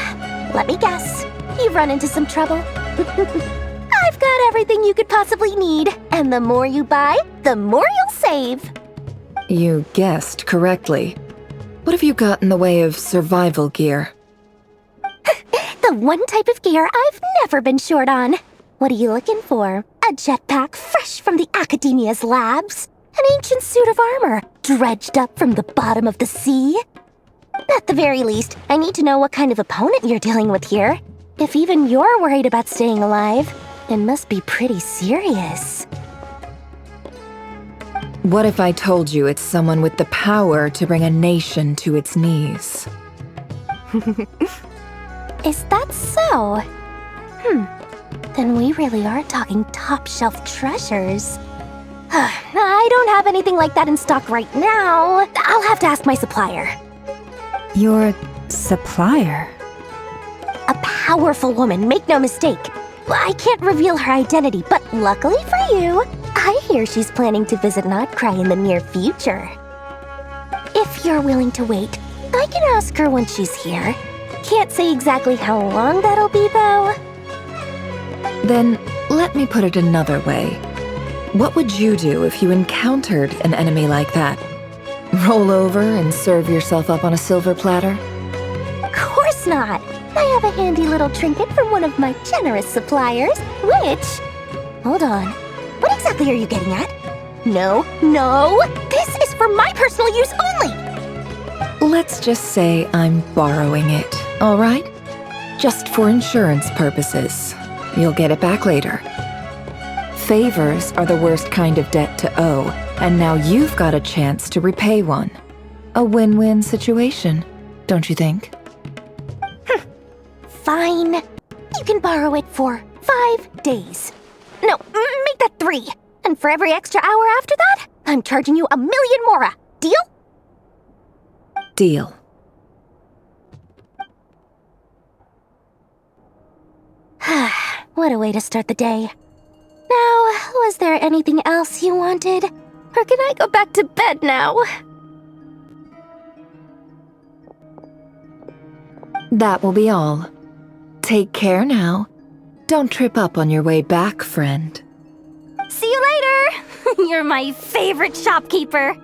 let me guess. You've run into some trouble. I've got everything you could possibly need. And the more you buy, the more you'll save. You guessed correctly. What have you got in the way of survival gear? The one type of gear I've never been short on. What are you looking for? A jetpack fresh from the Academia's labs? An ancient suit of armor dredged up from the bottom of the sea? At the very least, I need to know what kind of opponent you're dealing with here. If even you're worried about staying alive, it must be pretty serious. What if I told you it's someone with the power to bring a nation to its knees? Is that so? Then we really are talking top-shelf treasures. I don't have anything like that in stock right now. I'll have to ask my supplier. Your supplier? A powerful woman, make no mistake. I can't reveal her identity, but luckily for you, I hear she's planning to visit Notcry in the near future. If you're willing to wait, I can ask her when she's here. Can't say exactly how long that'll be, though. Then, let me put it another way. What would you do if you encountered an enemy like that? Roll over and serve yourself up on a silver platter? Of course not! I have a handy little trinket from one of my generous suppliers, which... Hold on. What exactly are you getting at? No, this is for my personal use only! Let's just say I'm borrowing it, all right? Just for insurance purposes. You'll get it back later. Favors are the worst kind of debt to owe, and now you've got a chance to repay one. A win-win situation, don't you think? Fine. You can borrow it for 5 days. No, make that 3. And for every extra hour after that, I'm charging you 1,000,000 mora. Deal? Deal. What a way to start the day. Now, was there anything else you wanted? Or can I go back to bed now? That will be all. Take care now. Don't trip up on your way back, friend. See you later! You're my favorite shopkeeper.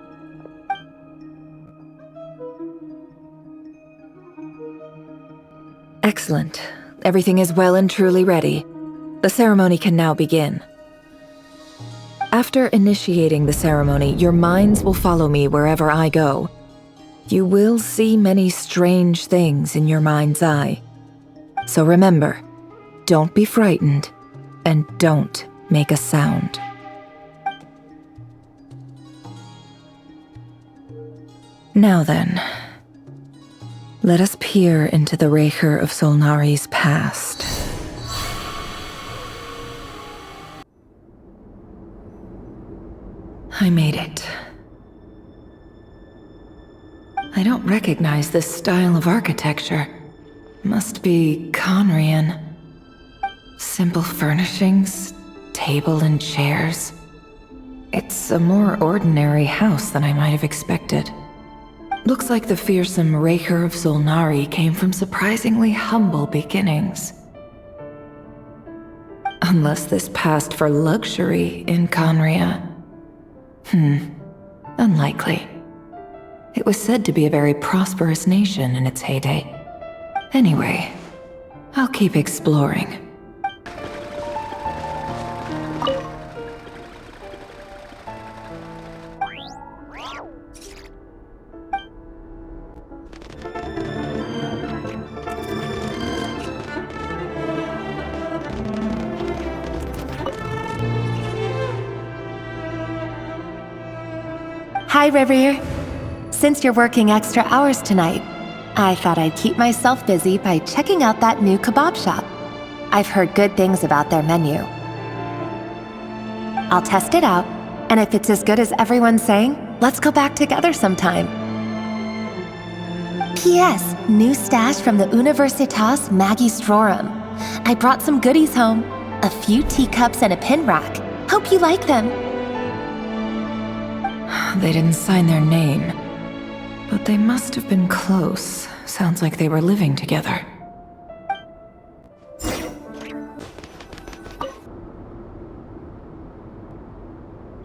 Excellent. Everything is well and truly ready. The ceremony can now begin. After initiating the ceremony, your minds will follow me wherever I go. You will see many strange things in your mind's eye. So remember, don't be frightened, and don't make a sound. Now then, let us peer into the Raker of Solnari's past. I made it. I don't recognize this style of architecture. Must be Conrian. Simple furnishings, table and chairs. It's a more ordinary house than I might have expected. Looks like the fearsome Raker of Solnari came from surprisingly humble beginnings. Unless this passed for luxury in Conria. Unlikely. It was said to be a very prosperous nation in its heyday. Anyway, I'll keep exploring. Hi, Rivier. Since you're working extra hours tonight, I thought I'd keep myself busy by checking out that new kebab shop. I've heard good things about their menu. I'll test it out, and if it's as good as everyone's saying, let's go back together sometime. P.S. New stash from the Universitas Magistrorum. I brought some goodies home. A few teacups and a pin rack. Hope you like them. They didn't sign their name, but they must have been close. Sounds like they were living together.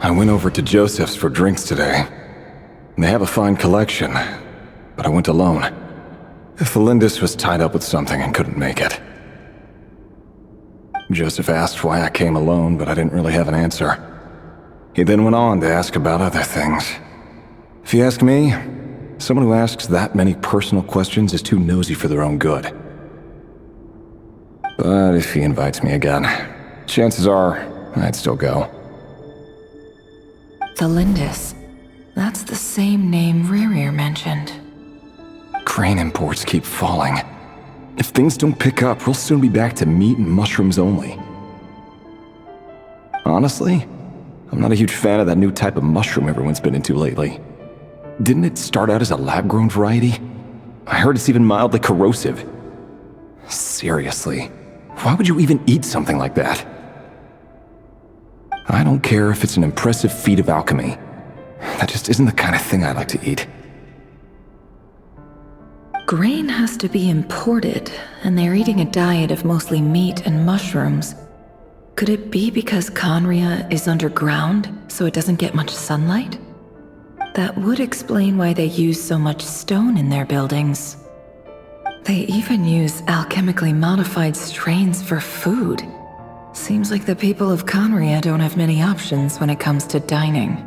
I went over to Joseph's for drinks today. They have a fine collection, but I went alone. Felindis was tied up with something and couldn't make it. Joseph asked why I came alone, but I didn't really have an answer. He then went on to ask about other things. If you ask me, someone who asks that many personal questions is too nosy for their own good. But if he invites me again, chances are I'd still go. Felindis. That's the same name Rerir mentioned. Grain imports keep falling. If things don't pick up, we'll soon be back to meat and mushrooms only. Honestly, I'm not a huge fan of that new type of mushroom everyone's been into lately. Didn't it start out as a lab-grown variety? I heard it's even mildly corrosive. Seriously, why would you even eat something like that? I don't care if it's an impressive feat of alchemy. That just isn't the kind of thing I like to eat. Grain has to be imported, and they're eating a diet of mostly meat and mushrooms. Could it be because Conria is underground, so it doesn't get much sunlight? That would explain why they use so much stone in their buildings. They even use alchemically modified strains for food. Seems like the people of Conria don't have many options when it comes to dining.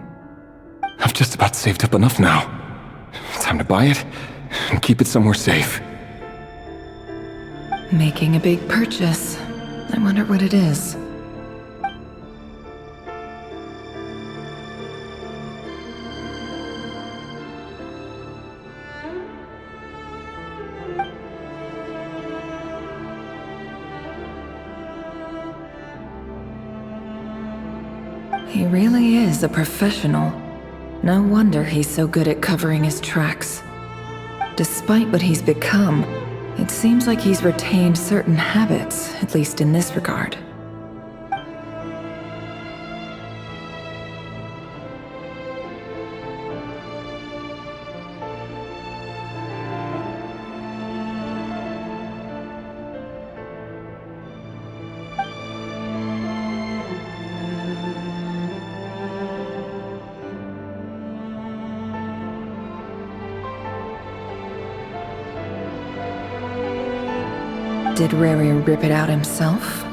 I've just about saved up enough now. Time to buy it and keep it somewhere safe. Making a big purchase. I wonder what it is. He really is a professional. No wonder he's so good at covering his tracks. Despite what he's become, it seems like he's retained certain habits, at least in this regard. Did Rerir rip it out himself?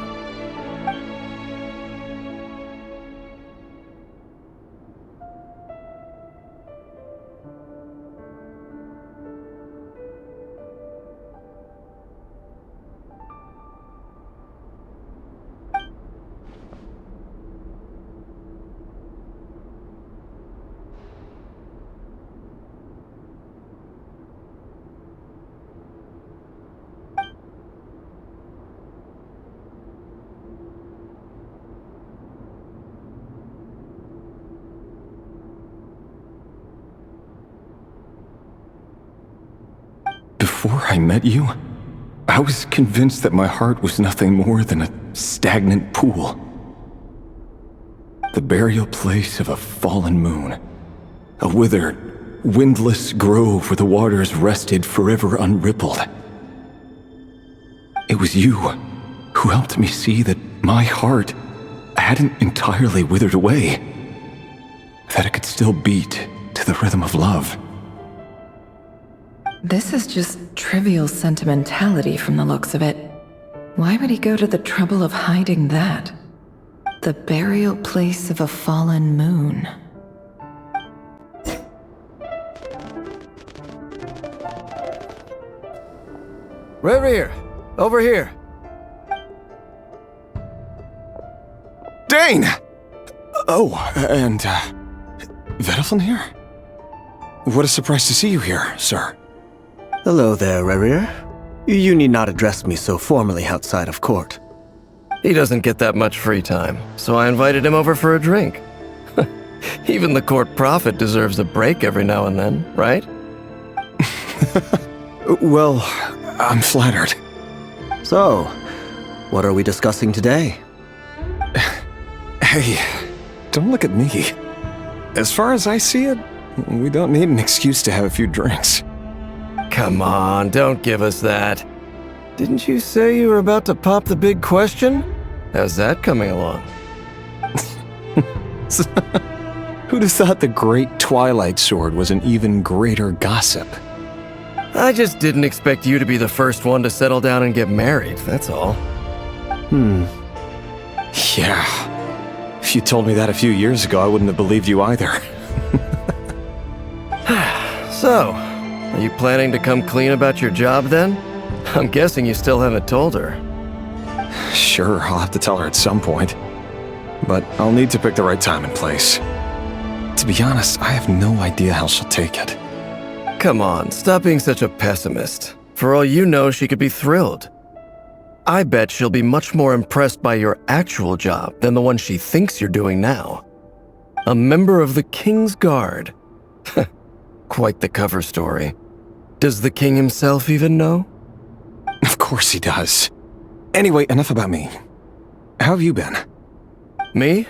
Before I met you, I was convinced that my heart was nothing more than a stagnant pool. The burial place of a fallen moon. A withered, windless grove where the waters rested forever unrippled. It was you who helped me see that my heart hadn't entirely withered away. That it could still beat to the rhythm of love. This is just trivial sentimentality from the looks of it. Why would he go to the trouble of hiding that? The burial place of a fallen moon. Rerir, over here. Dane! Oh, and, Veddelfin here? What a surprise to see you here, sir. Hello there, Rerir. You need not address me so formally outside of court. He doesn't get that much free time, so I invited him over for a drink. Even the court prophet deserves a break every now and then, right? Well, I'm flattered. So, what are we discussing today? Hey, don't look at me. As far as I see it, we don't need an excuse to have a few drinks. Come on, don't give us that. Didn't you say you were about to pop the big question? How's that coming along? Who'd have thought the Great Twilight Sword was an even greater gossip? I just didn't expect you to be the first one to settle down and get married, that's all. Yeah. If you told me that a few years ago, I wouldn't have believed you either. So, are you planning to come clean about your job then? I'm guessing you still haven't told her. Sure, I'll have to tell her at some point. But I'll need to pick the right time and place. To be honest, I have no idea how she'll take it. Come on, stop being such a pessimist. For all you know, she could be thrilled. I bet she'll be much more impressed by your actual job than the one she thinks you're doing now. A member of the King's Guard. Quite the cover story. Does the king himself even know? Of course he does. Anyway, enough about me. How have you been? Me?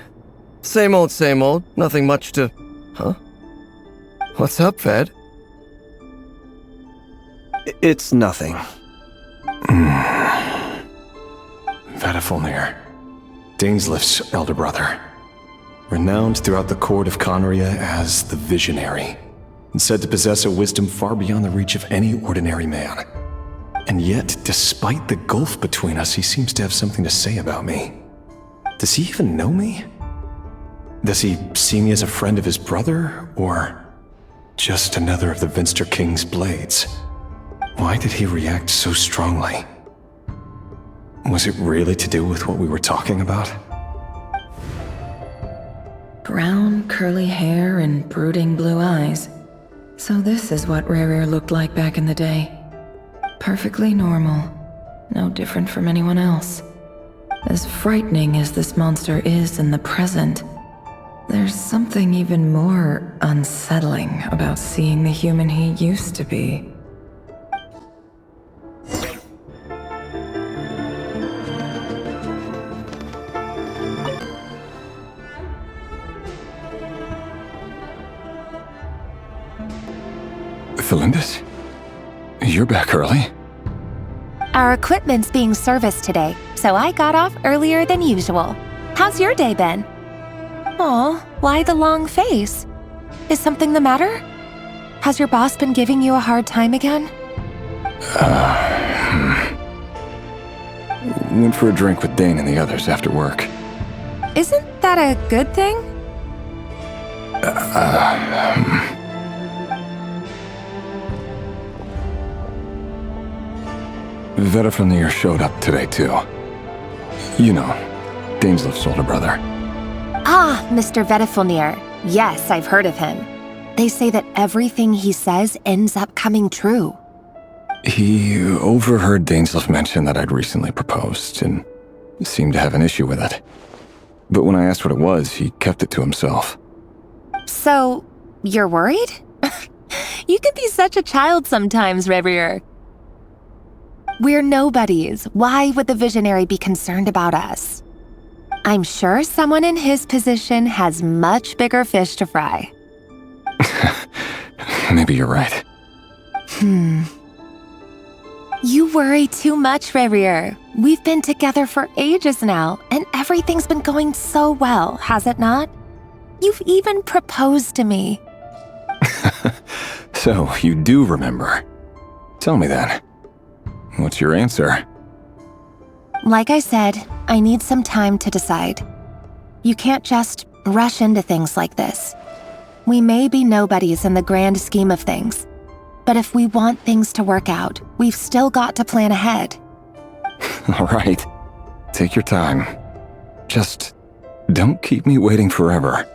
Same old, nothing much to... Huh? What's up, Ved? It's nothing. Vedifulnir, Daneslif's elder brother. Renowned throughout the court of Conria as the Visionary, and said to possess a wisdom far beyond the reach of any ordinary man. And yet, despite the gulf between us, he seems to have something to say about me. Does he even know me? Does he see me as a friend of his brother, or just another of the Vinster King's blades? Why did he react so strongly? Was it really to do with what we were talking about? Brown, curly hair and brooding blue eyes. So this is what Rerir looked like back in the day. Perfectly normal. No different from anyone else. As frightening as this monster is in the present, there's something even more unsettling about seeing the human he used to be. Felindis? You're back early? Our equipment's being serviced today, so I got off earlier than usual. How's your day been? Aw, why the long face? Is something the matter? Has your boss been giving you a hard time again? Went for a drink with Dane and the others after work. Isn't that a good thing? Vedifulnir showed up today, too. You know, Daneslif's older brother. Ah, Mr. Vedifulnir. Yes, I've heard of him. They say that everything he says ends up coming true. He overheard Daneslif mention that I'd recently proposed, and seemed to have an issue with it. But when I asked what it was, he kept it to himself. So, you're worried? You can be such a child sometimes, Rerir. We're nobodies. Why would the Visionary be concerned about us? I'm sure someone in his position has much bigger fish to fry. Maybe you're right. You worry too much, Rerir. We've been together for ages now, and everything's been going so well, has it not? You've even proposed to me. So, you do remember. Tell me then. What's your answer? Like I said, I need some time to decide. You can't just rush into things like this. We may be nobodies in the grand scheme of things, but if we want things to work out, we've still got to plan ahead. All right. Take your time. Just don't keep me waiting forever.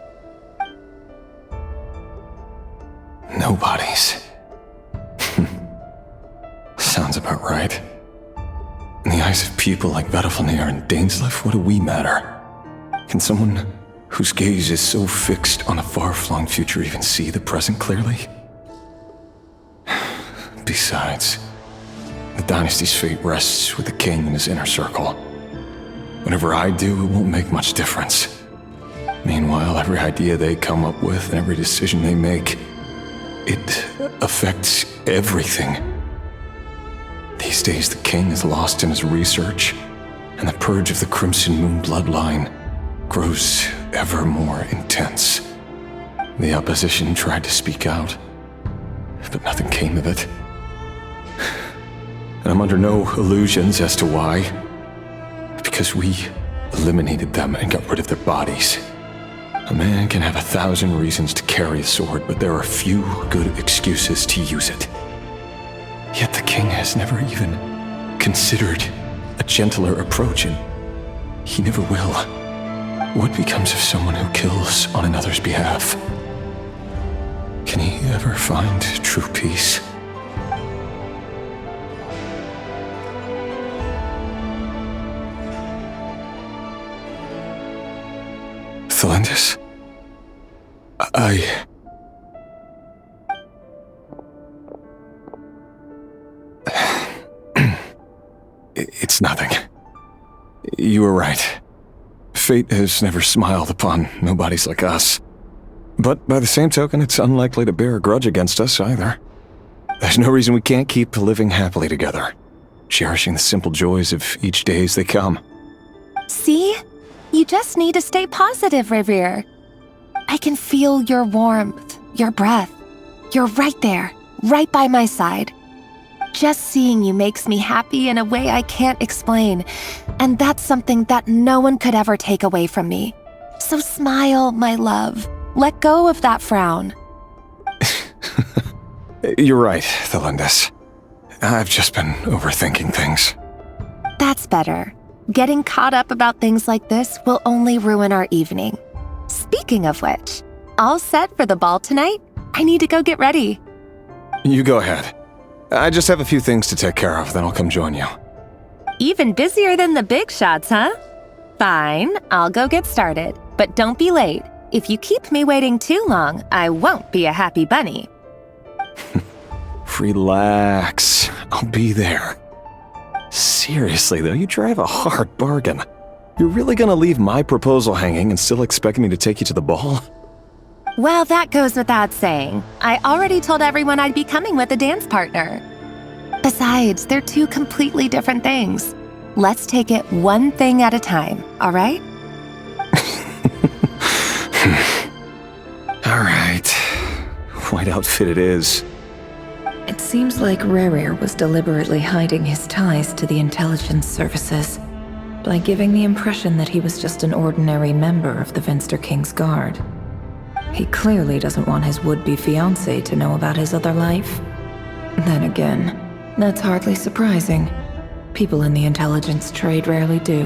Nobodies. Sounds about right. In the eyes of people like Vedifulnir and Daneslif, what do we matter? Can someone whose gaze is so fixed on a far-flung future even see the present clearly? Besides, the dynasty's fate rests with the king and his inner circle. Whatever I do, it won't make much difference. Meanwhile, every idea they come up with and every decision they make, it affects everything. These days, the king is lost in his research, and the purge of the Crimson Moon bloodline grows ever more intense. The opposition tried to speak out, but nothing came of it. And I'm under no illusions as to why. Because we eliminated them and got rid of their bodies. A man can have 1,000 reasons to carry a sword, but there are few good excuses to use it. Yet the king has never even considered a gentler approach, and he never will. What becomes of someone who kills on another's behalf? Can he ever find true peace? Thelindis? It's nothing. You were right. Fate has never smiled upon nobodies like us. But by the same token, it's unlikely to bear a grudge against us either. There's no reason we can't keep living happily together, cherishing the simple joys of each day as they come. See? You just need to stay positive, Revere. I can feel your warmth, your breath. You're right there, right by my side. Just seeing you makes me happy in a way I can't explain, and that's something that no one could ever take away from me. So smile, my love. Let go of that frown. You're right, Thelindis. I've just been overthinking things. That's better. Getting caught up about things like this will only ruin our evening. Speaking of which, all set for the ball tonight? I need to go get ready. You go ahead. I just have a few things to take care of, then I'll come join you. Even busier than the big shots, huh? Fine, I'll go get started. But don't be late. If you keep me waiting too long, I won't be a happy bunny. Relax. I'll be there. Seriously, though, you drive a hard bargain. You're really gonna leave my proposal hanging and still expect me to take you to the ball? Well, that goes without saying. I already told everyone I'd be coming with a dance partner. Besides, they're two completely different things. Let's take it one thing at a time, all right? All right. White outfit it is. It seems like Rerir was deliberately hiding his ties to the intelligence services by giving the impression that he was just an ordinary member of the Venster King's Guard. He clearly doesn't want his would-be fiancée to know about his other life. Then again, that's hardly surprising. People in the intelligence trade rarely do.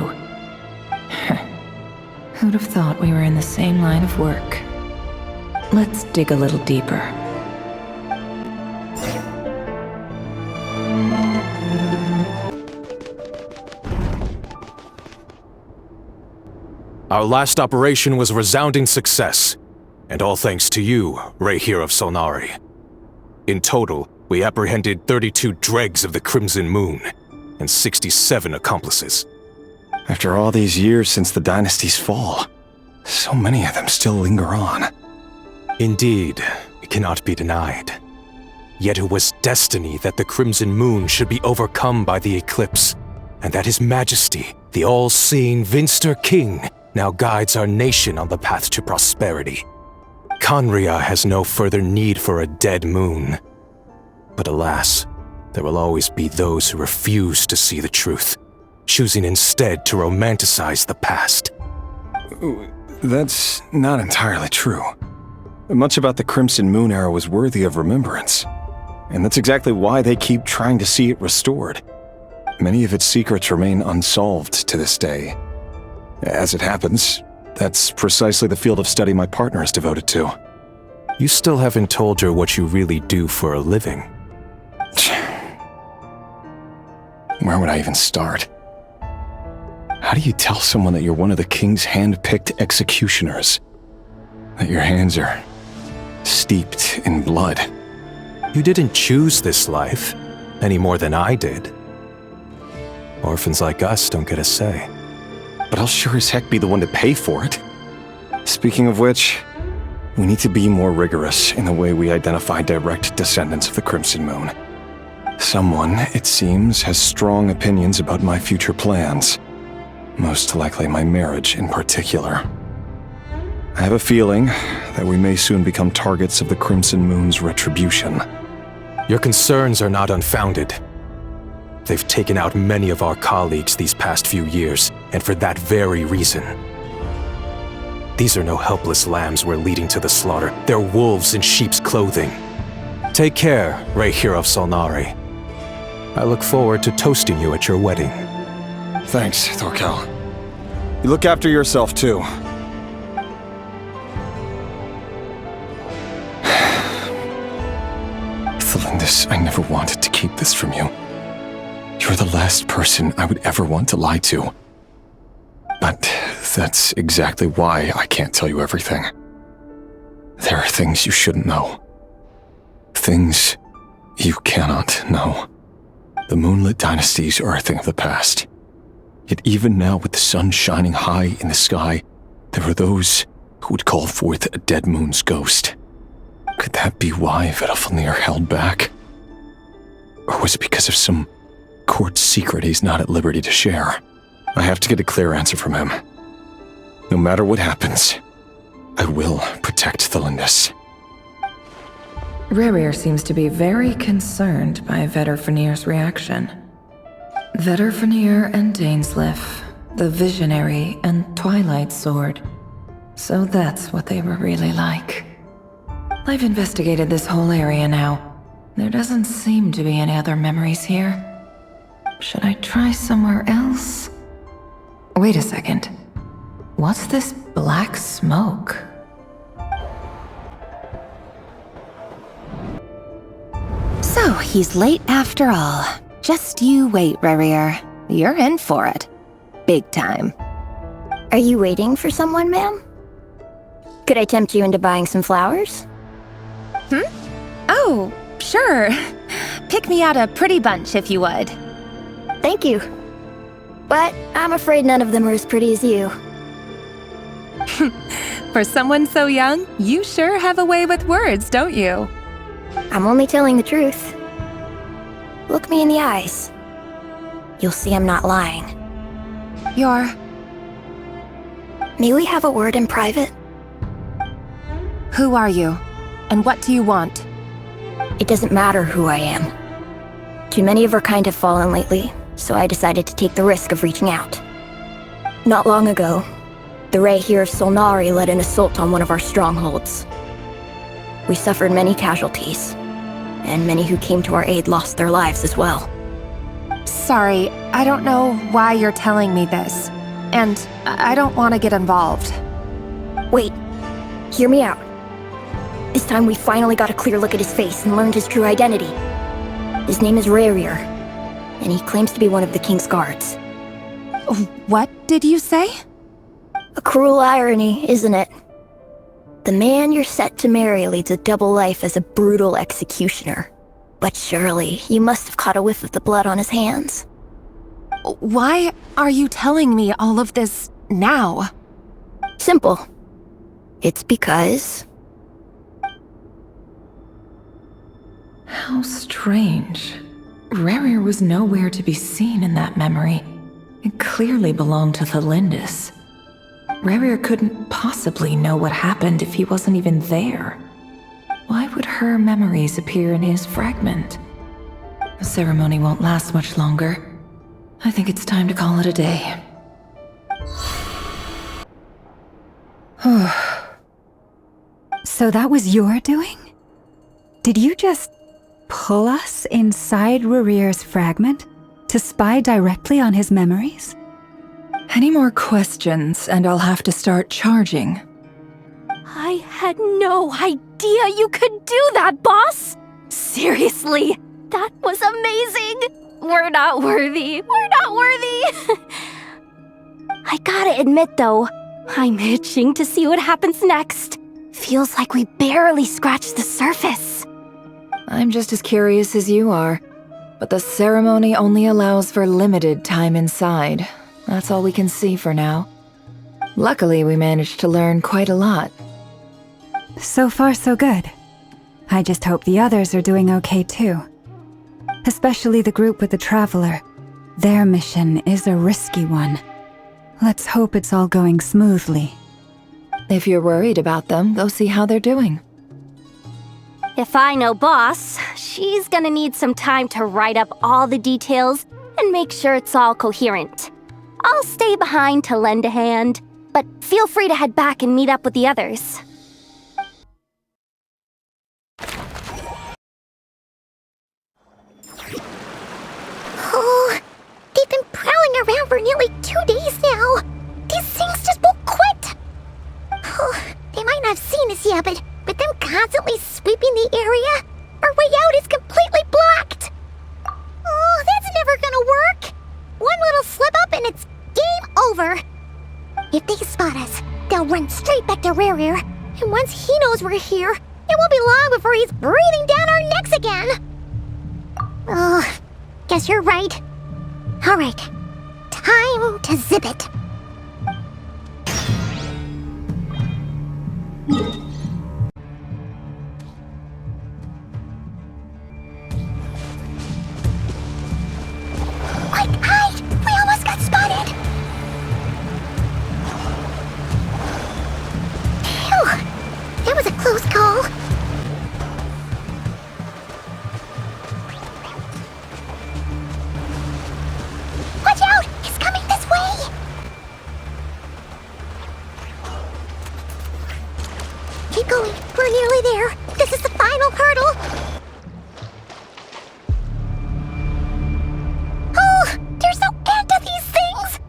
Who'd have thought we were in the same line of work? Let's dig a little deeper. Our last operation was a resounding success, and all thanks to you, Rehir of Solnari. In total, we apprehended 32 dregs of the Crimson Moon, and 67 accomplices. After all these years since the dynasty's fall, so many of them still linger on. Indeed, it cannot be denied. Yet it was destiny that the Crimson Moon should be overcome by the eclipse, and that His Majesty, the all-seeing Venster King, now guides our nation on the path to prosperity. Khaenri'ah has no further need for a dead moon. But alas, there will always be those who refuse to see the truth, choosing instead to romanticize the past. That's not entirely true. Much about the Crimson Moon era was worthy of remembrance, and that's exactly why they keep trying to see it restored. Many of its secrets remain unsolved to this day. As it happens, that's precisely the field of study my partner is devoted to. You still haven't told her what you really do for a living. Where would I even start? How do you tell someone that you're one of the king's hand-picked executioners? That your hands are steeped in blood? You didn't choose this life, any more than I did. Orphans like us don't get a say. But I'll sure as heck be the one to pay for it. Speaking of which, we need to be more rigorous in the way we identify direct descendants of the Crimson Moon. Someone, it seems, has strong opinions about my future plans. Most likely my marriage in particular. I have a feeling that we may soon become targets of the Crimson Moon's retribution. Your concerns are not unfounded. They've taken out many of our colleagues these past few years, and for that very reason. These are no helpless lambs we're leading to the slaughter. They're wolves in sheep's clothing. Take care, Rayhir of Solnari. I look forward to toasting you at your wedding. Thanks, Thorkel. You look after yourself, too. Thelindis, I never wanted to keep this from you. You're the last person I would ever want to lie to. But that's exactly why I can't tell you everything. There are things you shouldn't know. Things you cannot know. The moonlit dynasties are a thing of the past. Yet even now, with the sun shining high in the sky, there are those who would call forth a dead moon's ghost. Could that be why Vedalfnir held back? Or was it because of some court secret he's not at liberty to share? I have to get a clear answer from him. No matter what happens, I will protect Thelindis. Rerir seems to be very concerned by Vedalfnir's reaction. Vedalfnir and Dainsleif, the Visionary and Twilight Sword. So that's what they were really like. I've investigated this whole area now. There doesn't seem to be any other memories here. Should I try somewhere else? Wait a second. What's this black smoke? So, he's late after all. Just you wait, Rerir. You're in for it. Big time. Are you waiting for someone, ma'am? Could I tempt you into buying some flowers? Oh, sure. Pick me out a pretty bunch if you would. Thank you. But I'm afraid none of them are as pretty as you. For someone so young, you sure have a way with words, don't you? I'm only telling the truth. Look me in the eyes. You'll see I'm not lying. May we have a word in private? Who are you? And what do you want? It doesn't matter who I am. Too many of our kind have fallen lately, so I decided to take the risk of reaching out. Not long ago, the Rayhir of Solnari led an assault on one of our strongholds. We suffered many casualties, and many who came to our aid lost their lives as well. Sorry, I don't know why you're telling me this. And I don't want to get involved. Wait, hear me out. This time we finally got a clear look at his face and learned his true identity. His name is Rayhir, and he claims to be one of the King's guards. What did you say? A cruel irony, isn't it? The man you're set to marry leads a double life as a brutal executioner. But surely, you must have caught a whiff of the blood on his hands. Why are you telling me all of this now? Simple. It's because... How strange. Rerir was nowhere to be seen in that memory. It clearly belonged to Thelindis. Rerir couldn't possibly know what happened if he wasn't even there. Why would her memories appear in his fragment? The ceremony won't last much longer. I think it's time to call it a day. So that was your doing? Did you just pull us inside Rerir's fragment to spy directly on his memories? Any more questions and I'll have to start charging. I had no idea you could do that, boss! Seriously, that was amazing! We're not worthy. We're not worthy! I gotta admit, though, I'm itching to see what happens next. Feels like we barely scratched the surface. I'm just as curious as you are, but the ceremony only allows for limited time inside. That's all we can see for now. Luckily, we managed to learn quite a lot. So far, so good. I just hope the others are doing okay too. Especially the group with the Traveler. Their mission is a risky one. Let's hope it's all going smoothly. If you're worried about them, go see how they're doing. If I know Boss, she's gonna need some time to write up all the details and make sure it's all coherent. I'll stay behind to lend a hand, but feel free to head back and meet up with the others. Oh, they've been prowling around for nearly 2 days now. These things just won't quit. Oh, they might not have seen us yet, but with them constantly sweeping the area, our way out is completely blocked. Oh, that's never gonna work. One little slip up and it's game over. If they spot us, they'll run straight back to Rerir. And once he knows we're here, it won't be long before he's breathing down our necks again. Oh, guess you're right. All right, time to zip it. Quick, hide! We almost got spotted! Phew! That was a close call. Watch out! He's coming this way! Keep going. We're nearly there. This is the final hurdle. Oh, there's no end to these things!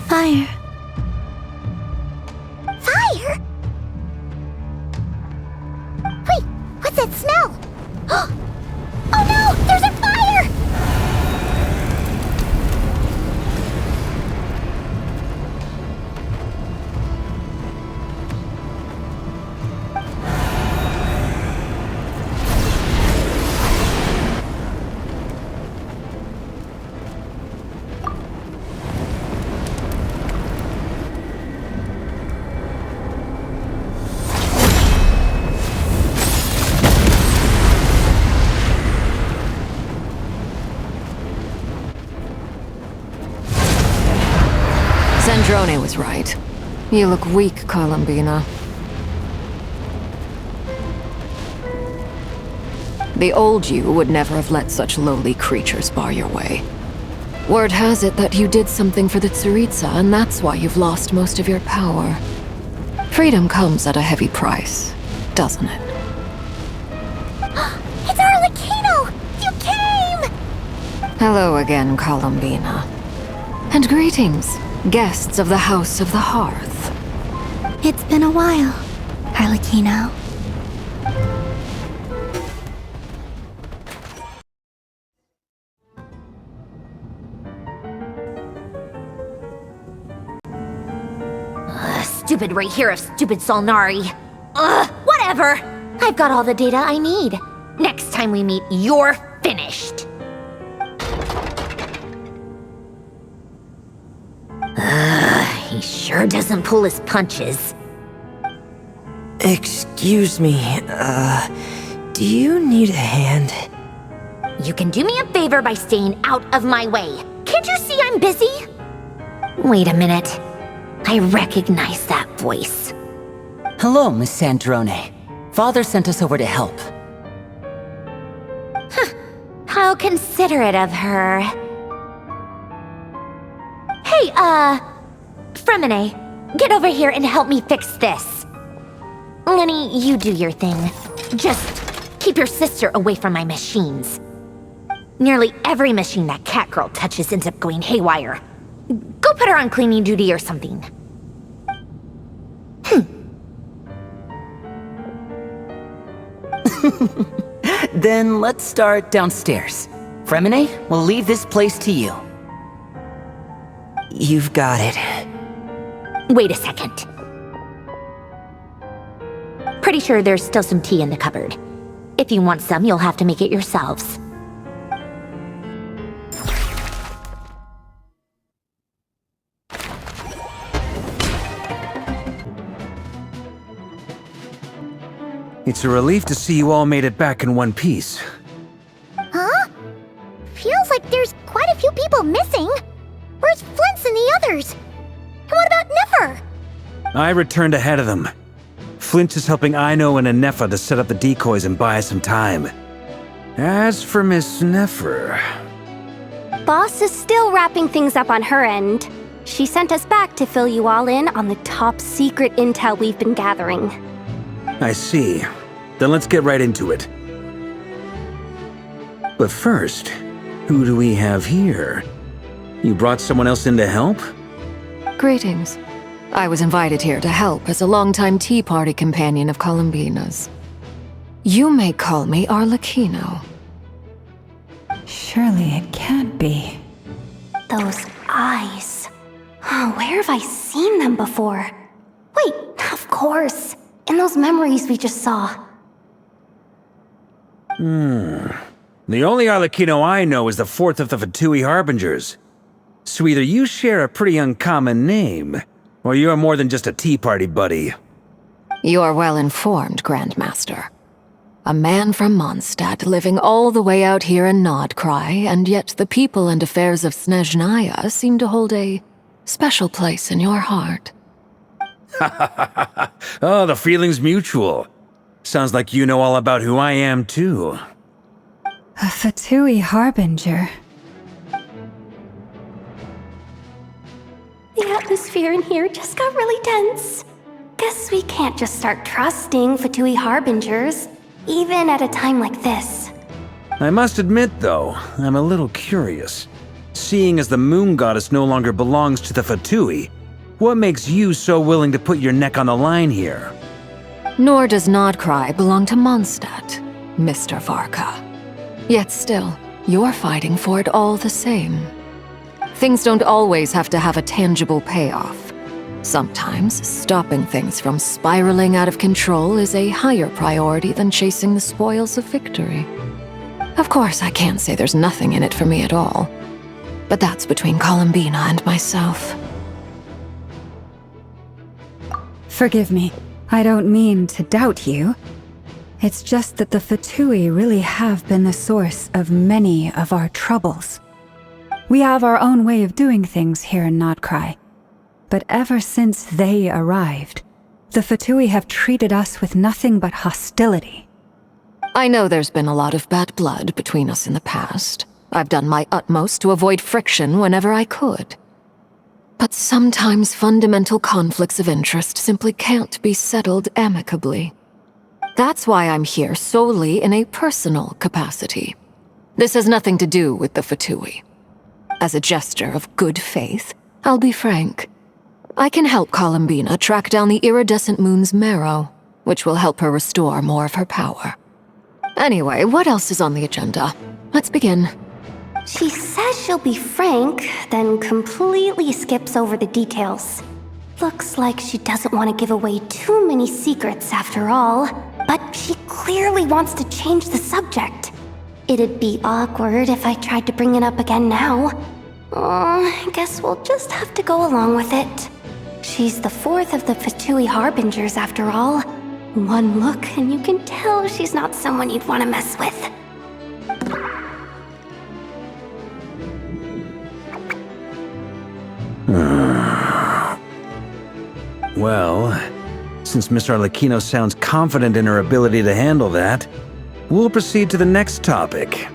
Fire. Fire? Wait, what's that smell? Oh no, there's a fire! Sandrone was right. You look weak, Columbina. The old you would never have let such lowly creatures bar your way. Word has it that you did something for the Tsaritsa, and that's why you've lost most of your power. Freedom comes at a heavy price, doesn't it? It's Arlecchino! You came! Hello again, Columbina. And greetings, guests of the House of the Hearth. It's been a while, Arlecchino. Stupid right here of stupid Solnari. Whatever. I've got all the data I need. Next time we meet, you're finished. He sure doesn't pull his punches. Excuse me, do you need a hand? You can do me a favor by staying out of my way. Can't you see I'm busy? Wait a minute. I recognize that voice. Hello, Miss Sandrone. Father sent us over to help. How considerate of her. Hey, Fremine, get over here and help me fix this. Lenny, you do your thing. Just keep your sister away from my machines. Nearly every machine that cat girl touches ends up going haywire. Go put her on cleaning duty or something. Then let's start downstairs. Fremine, we'll leave this place to you. You've got it. Wait a second. Pretty sure there's still some tea in the cupboard. If you want some, you'll have to make it yourselves. It's a relief to see you all made it back in one piece. Huh? Feels like there's quite a few people missing. Where's Flint's and the others? And what about Nefer? I returned ahead of them. Flint is helping Aino and Anefa to set up the decoys and buy us some time. As for Miss Nefer... Boss is still wrapping things up on her end. She sent us back to fill you all in on the top secret intel we've been gathering. I see. Then let's get right into it. But first, who do we have here? You brought someone else in to help? Greetings. I was invited here to help as a longtime Tea Party companion of Columbina's. You may call me Arlecchino. Surely it can't be. Those eyes. Oh, where have I seen them before? Wait, of course. In those memories we just saw. The only Arlecchino I know is the fourth of the Fatui Harbingers. So either you share a pretty uncommon name, or you're more than just a Tea Party buddy. You are well informed, Grandmaster. A man from Mondstadt living all the way out here in Nodcry, and yet the people and affairs of Snezhnaya seem to hold a special place in your heart. Oh, the feeling's mutual. Sounds like you know all about who I am, too. A Fatui Harbinger. The atmosphere in here just got really tense. Guess we can't just start trusting Fatui Harbingers, even at a time like this. I must admit, though, I'm a little curious. Seeing as the Moon Goddess no longer belongs to the Fatui, what makes you so willing to put your neck on the line here? Nor does Nodcry belong to Mondstadt, Mr. Varka. Yet still, you're fighting for it all the same. Things don't always have to have a tangible payoff. Sometimes, stopping things from spiraling out of control is a higher priority than chasing the spoils of victory. Of course, I can't say there's nothing in it for me at all. But that's between Columbina and myself. Forgive me. I don't mean to doubt you. It's just that the Fatui really have been the source of many of our troubles. We have our own way of doing things here in Nodcry. But ever since they arrived, the Fatui have treated us with nothing but hostility. I know there's been a lot of bad blood between us in the past. I've done my utmost to avoid friction whenever I could. But sometimes fundamental conflicts of interest simply can't be settled amicably. That's why I'm here solely in a personal capacity. This has nothing to do with the Fatui. As a gesture of good faith, I'll be frank. I can help Columbina track down the iridescent moon's marrow, which will help her restore more of her power. Anyway, what else is on the agenda? Let's begin. She says she'll be frank, then completely skips over the details. Looks like she doesn't want to give away too many secrets after all, but she clearly wants to change the subject. It'd be awkward if I tried to bring it up again now. I guess we'll just have to go along with it. She's the fourth of the Fatui Harbingers after all. One look and you can tell she's not someone you'd want to mess with. Well, since Miss Arlecchino sounds confident in her ability to handle that, we'll proceed to the next topic.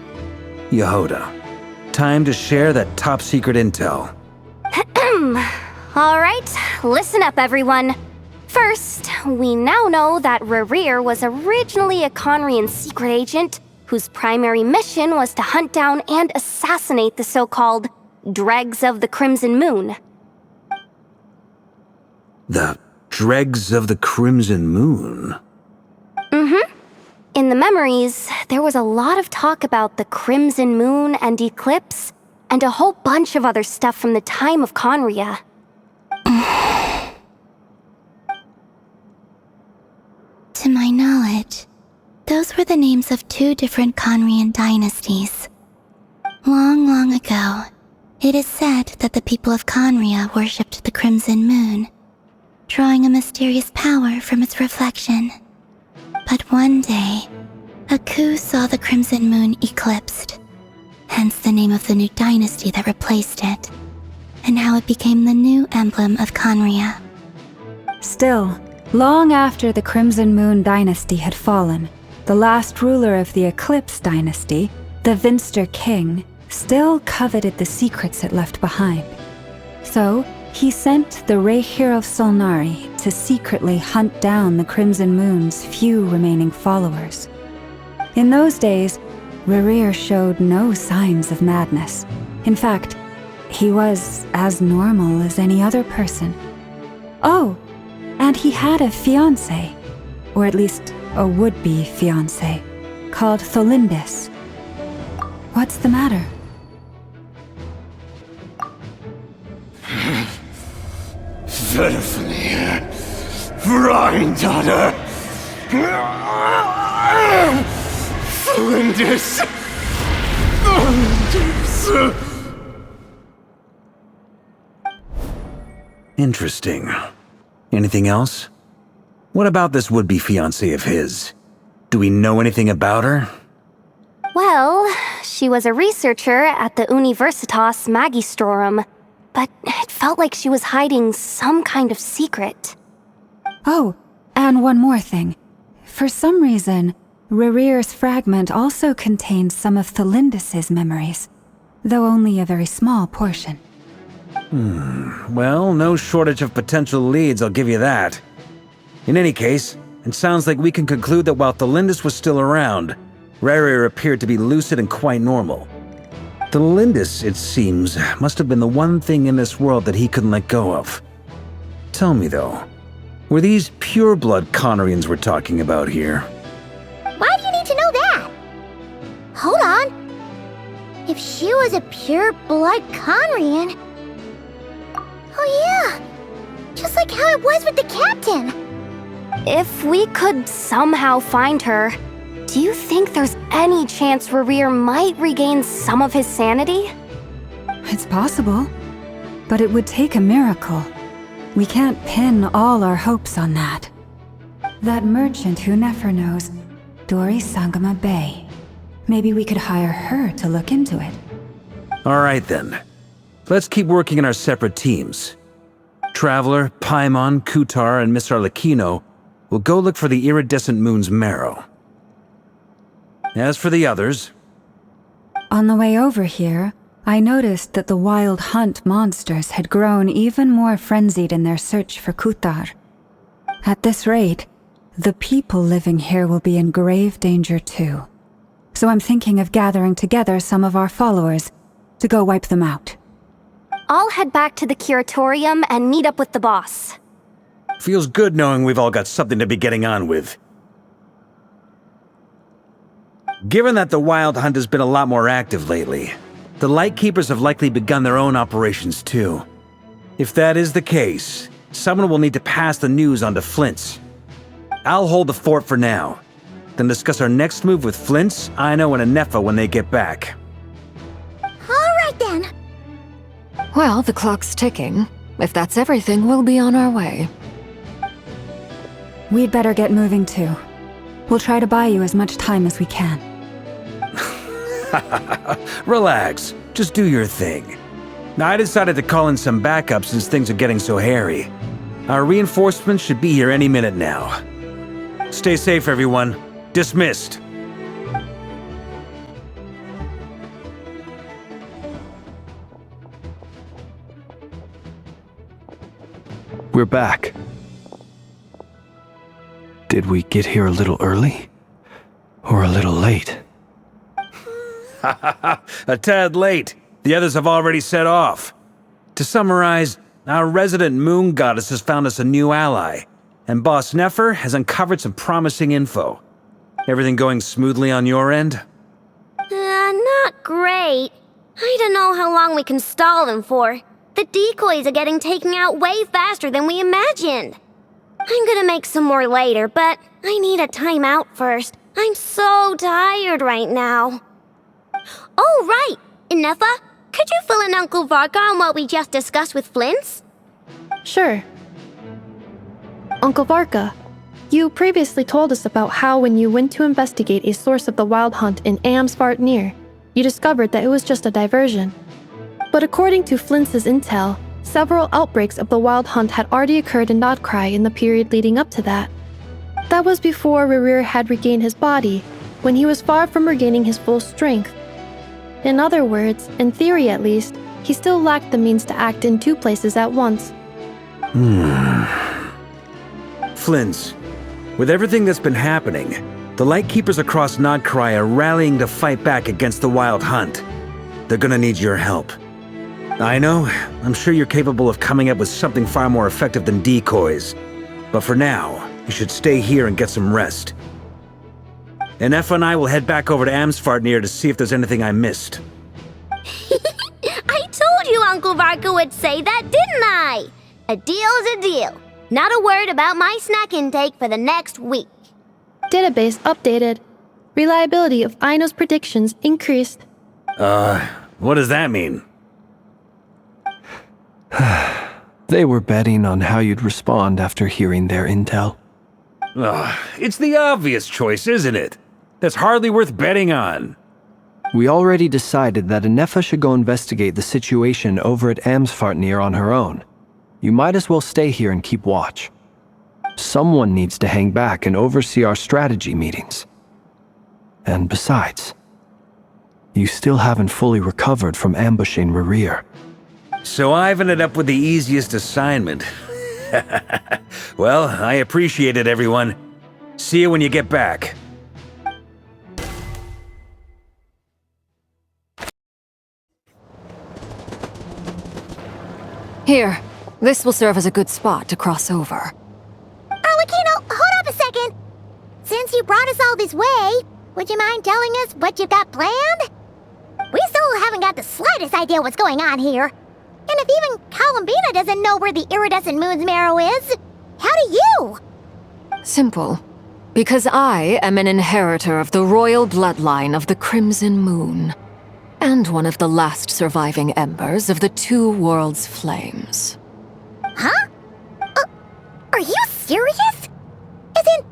Yehoda, time to share that top secret intel. Alright, listen up everyone. First, we now know that Rerir was originally a Conrian secret agent whose primary mission was to hunt down and assassinate the so-called Dregs of the Crimson Moon. The Dregs of the Crimson Moon? In the memories, there was a lot of talk about the Crimson Moon and Eclipse, and a whole bunch of other stuff from the time of Conria. To my knowledge, those were the names of two different Conrian dynasties. Long, long ago, it is said that the people of Conria worshipped the Crimson Moon, drawing a mysterious power from its reflection. But one day, a coup saw the Crimson Moon eclipsed, hence the name of the new dynasty that replaced it, and how it became the new emblem of Conria. Still, long after the Crimson Moon dynasty had fallen, the last ruler of the Eclipse dynasty, the Vinster King, still coveted the secrets it left behind. So, he sent the Rehir of Solnari to secretly hunt down the Crimson Moon's few remaining followers. In those days, Rerir showed no signs of madness. In fact, he was as normal as any other person. Oh, and he had a fiancé, or at least a would-be fiancé, called Tholindis. What's the matter? Pitifully, Brian daughter. Flinders. Interesting. Anything else? What about this would-be fiancé of his? Do we know anything about her? Well, she was a researcher at the Universitas Magistrorum, but it felt like she was hiding some kind of secret. Oh, and one more thing. For some reason, Rerir's fragment also contains some of Tholindis' memories, though only a very small portion. Well, no shortage of potential leads, I'll give you that. In any case, it sounds like we can conclude that while Tholindis was still around, Rerir appeared to be lucid and quite normal. Tholindis, it seems, must have been the one thing in this world that he couldn't let go of. Tell me though, were these pure-blood Conrians we're talking about here? Why do you need to know that? Hold on. If she was a pure-blood Conrian... Oh yeah, just like how it was with the captain. If we could somehow find her, do you think there's any chance Rerir might regain some of his sanity? It's possible, but it would take a miracle. We can't pin all our hopes on that. That merchant who Nefer knows, Dori Sangama Bay. Maybe we could hire her to look into it. Alright then. Let's keep working in our separate teams. Traveler, Paimon, Kutar, and Miss Arlecchino will go look for the iridescent moon's marrow. As for the others... On the way over here, I noticed that the Wild Hunt monsters had grown even more frenzied in their search for Kutar. At this rate, the people living here will be in grave danger too. So I'm thinking of gathering together some of our followers to go wipe them out. I'll head back to the curatorium and meet up with the boss. Feels good knowing we've all got something to be getting on with. Given that the Wild Hunt has been a lot more active lately, the Lightkeepers have likely begun their own operations too. If that is the case, someone will need to pass the news on to Flint's. I'll hold the fort for now, then discuss our next move with Flint's, Aino, and Anefa when they get back. Alright then. Well, the clock's ticking. If that's everything, we'll be on our way. We'd better get moving too. We'll try to buy you as much time as we can. Relax. Just do your thing. Now, I decided to call in some backup since things are getting so hairy. Our reinforcements should be here any minute now. Stay safe, everyone. Dismissed. We're back. Did we get here a little early? Or a little late? A tad late. The others have already set off. To summarize, our resident moon goddess has found us a new ally, and Boss Nefer has uncovered some promising info. Everything going smoothly on your end? Not great. I don't know how long we can stall them for. The decoys are getting taken out way faster than we imagined. I'm gonna make some more later, but I need a timeout first. I'm so tired right now. Oh, right! Ineffa, could you fill in Uncle Varka on what we just discussed with Flint's? Sure. Uncle Varka, you previously told us about how when you went to investigate a source of the Wild Hunt in Amsvartnir, you discovered that it was just a diversion. But according to Flint's intel, several outbreaks of the Wild Hunt had already occurred in Nodcry in the period leading up to that. That was before Rerir had regained his body, when he was far from regaining his full strength. In other words, in theory at least, he still lacked the means to act in two places at once. Flint's, with everything that's been happening, the Lightkeepers across Nodcry are rallying to fight back against the Wild Hunt. They're gonna need your help. I know, I'm sure you're capable of coming up with something far more effective than decoys. But for now, you should stay here and get some rest. Ineffa and I will head back over to Amsvartnir to see if there's anything I missed. I told you Uncle Varka would say that, didn't I? A deal's a deal. Not a word about my snack intake for the next week. Database updated. Reliability of Aino's predictions increased. What does that mean? They were betting on how you'd respond after hearing their intel. It's the obvious choice, isn't it? That's hardly worth betting on. We already decided that Ineffa should go investigate the situation over at Amsvartnir on her own. You might as well stay here and keep watch. Someone needs to hang back and oversee our strategy meetings. And besides, you still haven't fully recovered from ambushing Rerir. So I've ended up with the easiest assignment. Well, I appreciate it, everyone. See you when you get back. Here, this will serve as a good spot to cross over. Arlecchino, hold up a second! Since you brought us all this way, would you mind telling us what you've got planned? We still haven't got the slightest idea what's going on here. And if even Columbina doesn't know where the iridescent moon's marrow is, how do you? Simple. Because I am an inheritor of the royal bloodline of the Crimson Moon, and one of the last surviving embers of the Two Worlds' flames. Huh? Are you serious? Isn't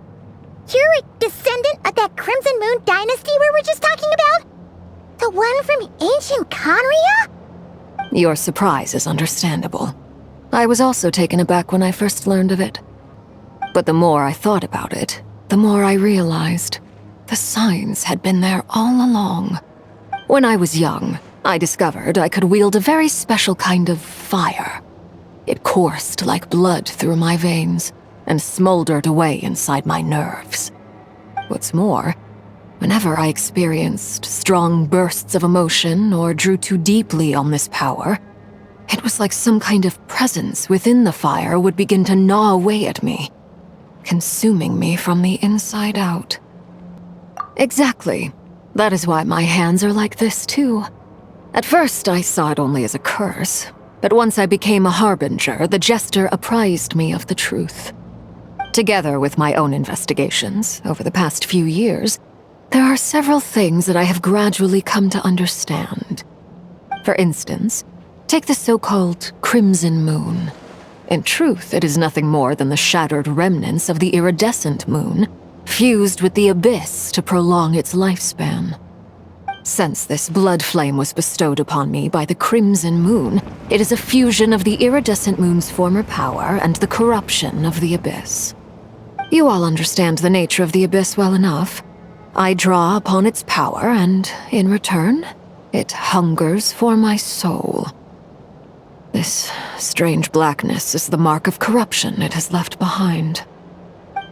you're a descendant of that Crimson Moon dynasty we were just talking about? The one from ancient Conria? Your surprise is understandable. I was also taken aback when I first learned of it. But the more I thought about it, the more I realized the signs had been there all along. When I was young, I discovered I could wield a very special kind of fire. It coursed like blood through my veins and smoldered away inside my nerves. What's more, whenever I experienced strong bursts of emotion or drew too deeply on this power, it was like some kind of presence within the fire would begin to gnaw away at me, consuming me from the inside out. Exactly. That is why my hands are like this too. At first, I saw it only as a curse, but once I became a harbinger, the jester apprised me of the truth. Together with my own investigations over the past few years, there are several things that I have gradually come to understand. For instance, take the so-called Crimson Moon. In truth, it is nothing more than the shattered remnants of the iridescent moon, fused with the abyss to prolong its lifespan. Since this blood flame was bestowed upon me by the Crimson Moon, it is a fusion of the iridescent moon's former power and the corruption of the abyss. You all understand the nature of the abyss well enough. I draw upon its power, and in return, it hungers for my soul. This strange blackness is the mark of corruption it has left behind.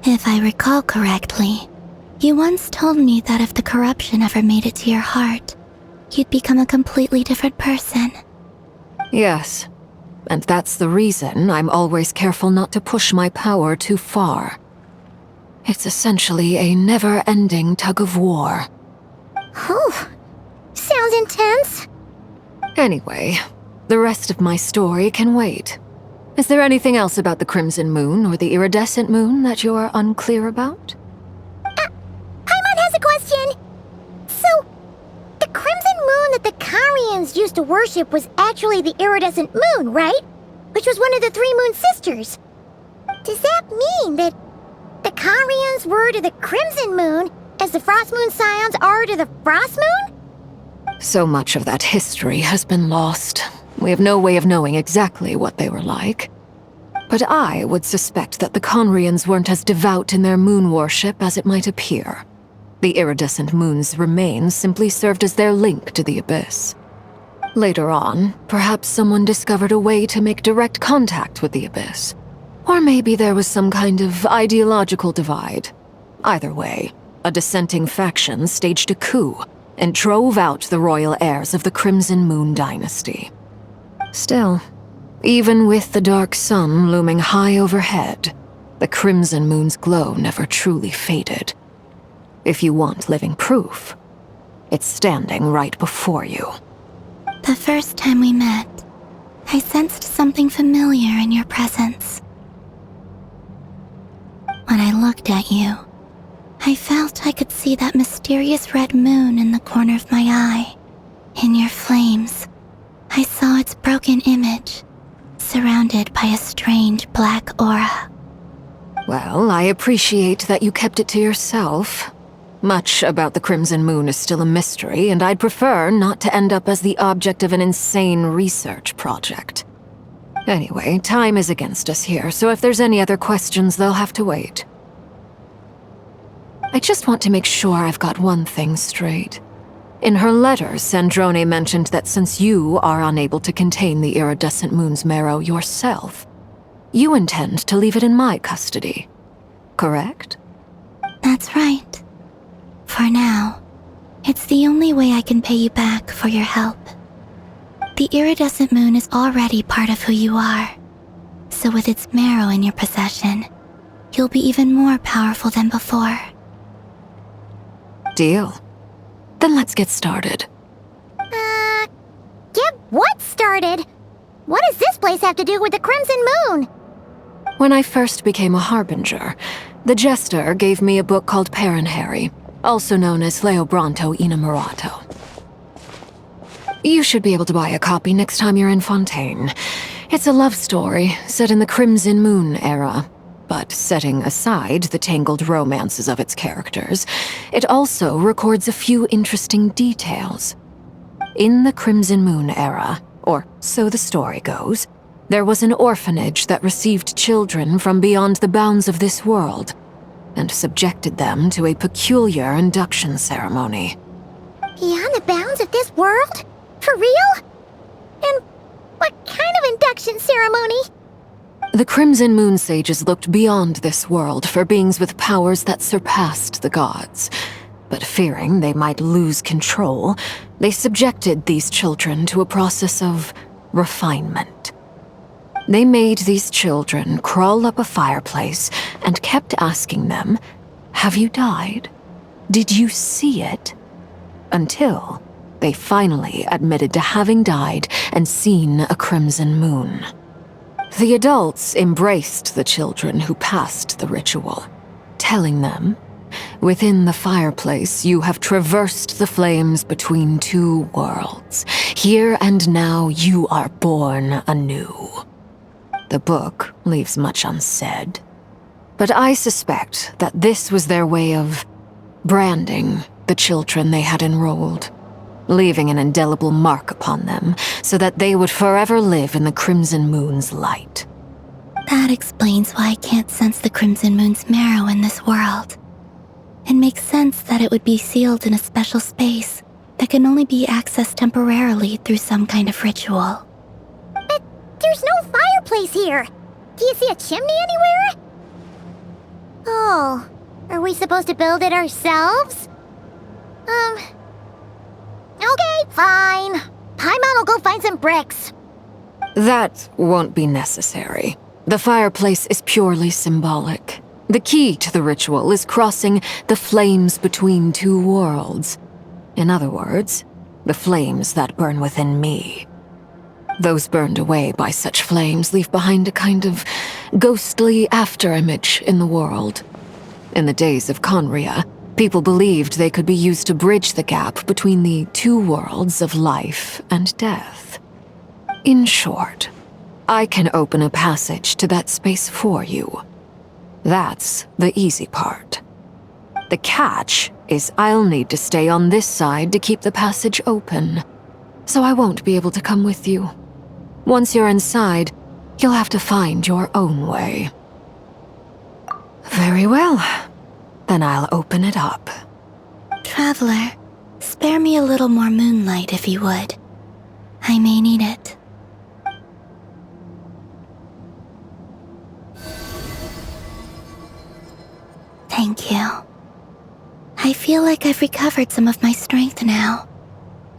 If I recall correctly, you once told me that if the corruption ever made it to your heart, you'd become a completely different person. Yes, and that's the reason I'm always careful not to push my power too far. It's essentially a never-ending tug-of-war. Whew. Sounds intense. Anyway, the rest of my story can wait. Is there anything else about the Crimson Moon or the Iridescent Moon that you're unclear about? Paimon has used to worship was actually the iridescent moon, right? Which was one of the 3 moon sisters. Does that mean that the Conrians were to the Crimson Moon as the Frost Moon Scions are to the Frost Moon? So much of that history has been lost. We have no way of knowing exactly what they were like. But I would suspect that the Conrians weren't as devout in their moon worship as it might appear. The iridescent moon's remains simply served as their link to the Abyss. Later on, perhaps someone discovered a way to make direct contact with the Abyss. Or maybe there was some kind of ideological divide. Either way, a dissenting faction staged a coup and drove out the royal heirs of the Crimson Moon dynasty. Still, even with the dark sun looming high overhead, the Crimson Moon's glow never truly faded. If you want living proof, it's standing right before you. The first time we met, I sensed something familiar in your presence. When I looked at you, I felt I could see that mysterious red moon in the corner of my eye. In your flames, I saw its broken image, surrounded by a strange black aura. Well, I appreciate that you kept it to yourself. Much about the Crimson Moon is still a mystery, and I'd prefer not to end up as the object of an insane research project. Anyway, time is against us here, so if there's any other questions, they'll have to wait. I just want to make sure I've got one thing straight. In her letter, Sandrone mentioned that since you are unable to contain the iridescent moon's marrow yourself, you intend to leave it in my custody. Correct? That's right. For now, it's the only way I can pay you back for your help. The iridescent moon is already part of who you are, so with its marrow in your possession, you'll be even more powerful than before. Deal. Then let's get started. Get what started? What does this place have to do with the Crimson Moon? When I first became a Harbinger, the Jester gave me a book called Paranhari, also known as Leobranto Inamorato. You should be able to buy a copy next time you're in Fontaine. It's a love story set in the Crimson Moon era, but setting aside the tangled romances of its characters, it also records a few interesting details. In the Crimson Moon era, or so the story goes, there was an orphanage that received children from beyond the bounds of this world, and subjected them to a peculiar induction ceremony. Beyond the bounds of this world? For real? And what kind of induction ceremony? The Crimson Moon sages looked beyond this world for beings with powers that surpassed the gods. But fearing they might lose control, they subjected these children to a process of refinement. They made these children crawl up a fireplace and kept asking them, "Have you died? Did you see it?" Until they finally admitted to having died and seen a crimson moon. The adults embraced the children who passed the ritual, telling them, "Within the fireplace, you have traversed the flames between 2 worlds. Here and now, you are born anew." The book leaves much unsaid, but I suspect that this was their way of branding the children they had enrolled, leaving an indelible mark upon them so that they would forever live in the Crimson Moon's light. That explains why I can't sense the Crimson Moon's marrow in this world. It makes sense that it would be sealed in a special space that can only be accessed temporarily through some kind of ritual. But there's no fireplace here. Do you see a chimney anywhere? Oh, are we supposed to build it ourselves? Okay, fine. Paimon will go find some bricks. That won't be necessary. The fireplace is purely symbolic. The key to the ritual is crossing the flames between 2 worlds. In other words, the flames that burn within me. Those burned away by such flames leave behind a kind of ghostly afterimage in the world. In the days of Conria, People believed they could be used to bridge the gap between the two worlds of life and death. In short, I can open a passage to that space for you. That's the easy part. The catch is I'll need to stay on this side to keep the passage open, so I won't be able to come with you. Once you're inside, you'll have to find your own way. Very well. Then I'll open it up. Traveler, spare me a little more moonlight if you would. I may need it. Thank you. I feel like I've recovered some of my strength now.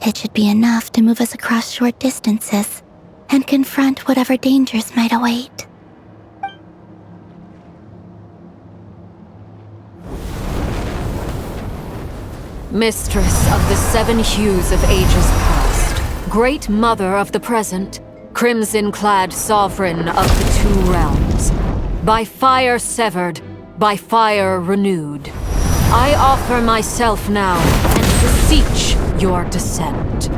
It should be enough to move us across short distances and confront whatever dangers might await. Mistress of the seven hues of ages past, great mother of the present, crimson-clad sovereign of the two realms, by fire severed, by fire renewed, I offer myself now and beseech your descent.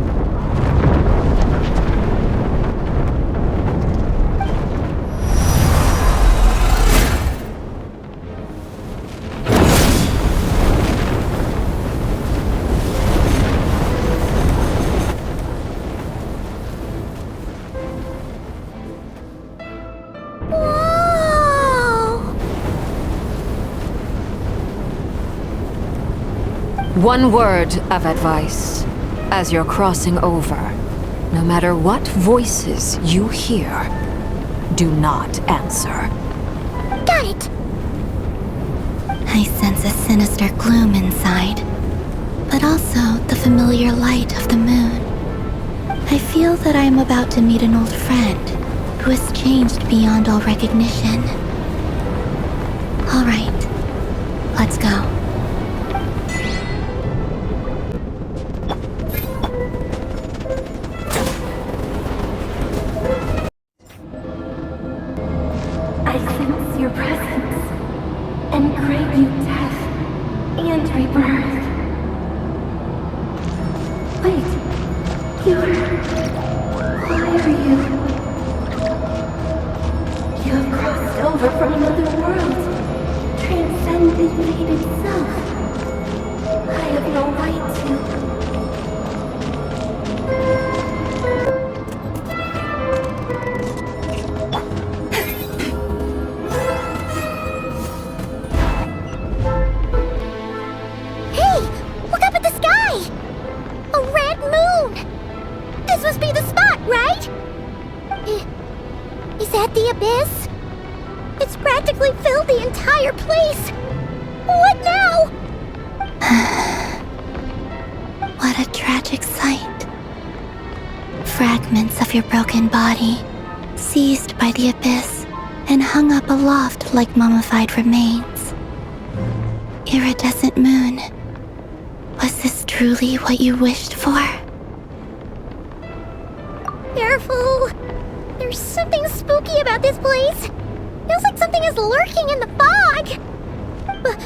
One word of advice. As you're crossing over, no matter what voices you hear, do not answer. Got it! I sense a sinister gloom inside, but also the familiar light of the moon. I feel that I am about to meet an old friend who has changed beyond all recognition. All right, let's go. I sense your presence and crave you death and rebirth. Wait, why are you? You have crossed over from another world, transcended fate itself. I have no right to. The abyss? It's practically filled the entire place. What now? What a tragic sight. Fragments of your broken body, seized by the abyss and hung up aloft like mummified remains. Iridescent moon, was this truly what you wished for? Careful. There's something spooky about this place. Feels like something is lurking in the fog. But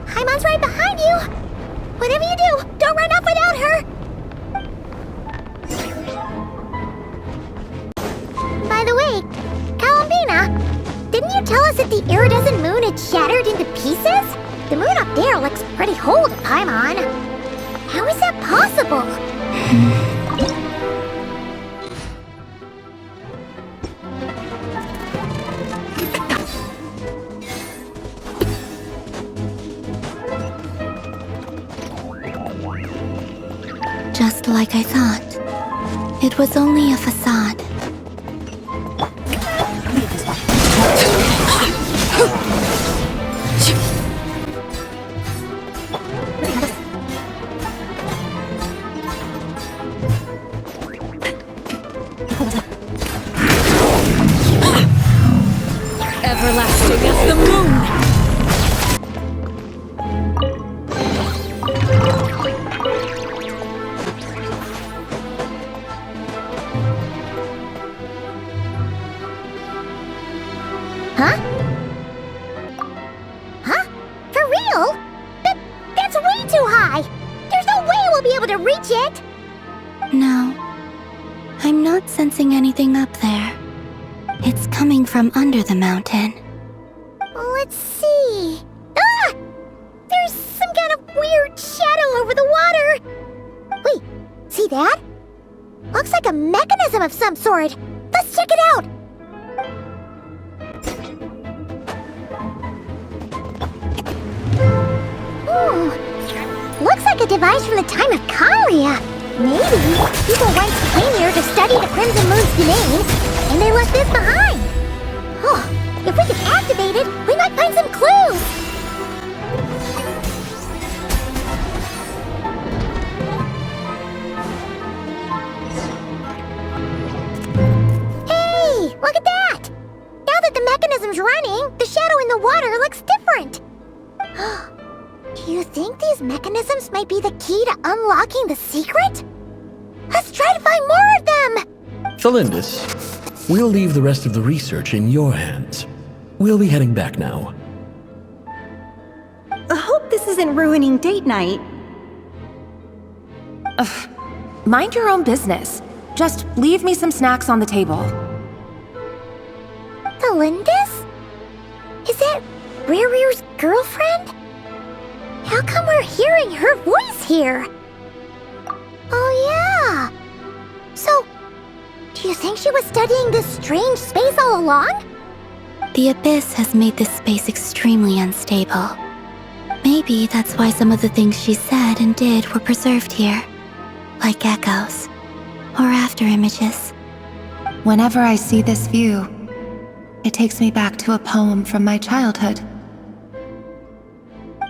Paimon's right behind you. Whatever you do, don't run off without her. By the way, Columbina, didn't you tell us that the iridescent moon had shattered into pieces? The moon up there looks pretty whole to Paimon. How is that possible? Just like I thought. It was only a facade. Everlasting as the moon! Huh? Huh? For real? That's from under the mountain. Let's see. Ah! There's some kind of weird shadow over the water. Wait, see that? Looks like a mechanism of some sort. Let's check it out. Looks like a device from the time of Kalia. Maybe people once came here to study the Crimson Moon's domain, and they left this behind. Oh, if we could activate it, we might find some clues. Hey, look at that! Now that the mechanism's running, the shadow in the water looks different. Do you think these mechanisms might be the key to unlocking the secret? Let's try to find more of them! Thalindis, we'll leave the rest of the research in your hands. We'll be heading back now. I hope this isn't ruining date night. Ugh. Mind your own business. Just leave me some snacks on the table. Thalindis? Is that Rerear's girlfriend? How come we're hearing her voice here? Oh yeah! So, do you think she was studying this strange space all along? The Abyss has made this space extremely unstable. Maybe that's why some of the things she said and did were preserved here. Like echoes. Or after images. Whenever I see this view, it takes me back to a poem from my childhood.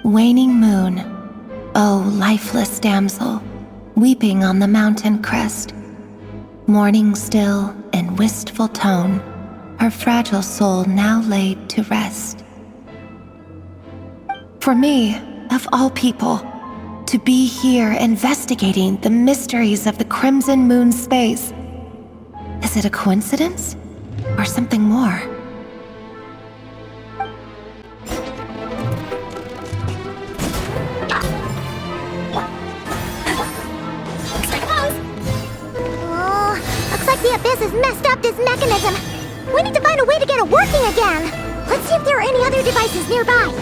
Waning moon, oh lifeless damsel, weeping on the mountain crest, mourning still in wistful tone, her fragile soul now laid to rest. For me, of all people, to be here investigating the mysteries of the Crimson Moon space, is it a coincidence or something more? The Abyss has messed up this mechanism. We need to find a way to get it working again. Let's see if there are any other devices nearby.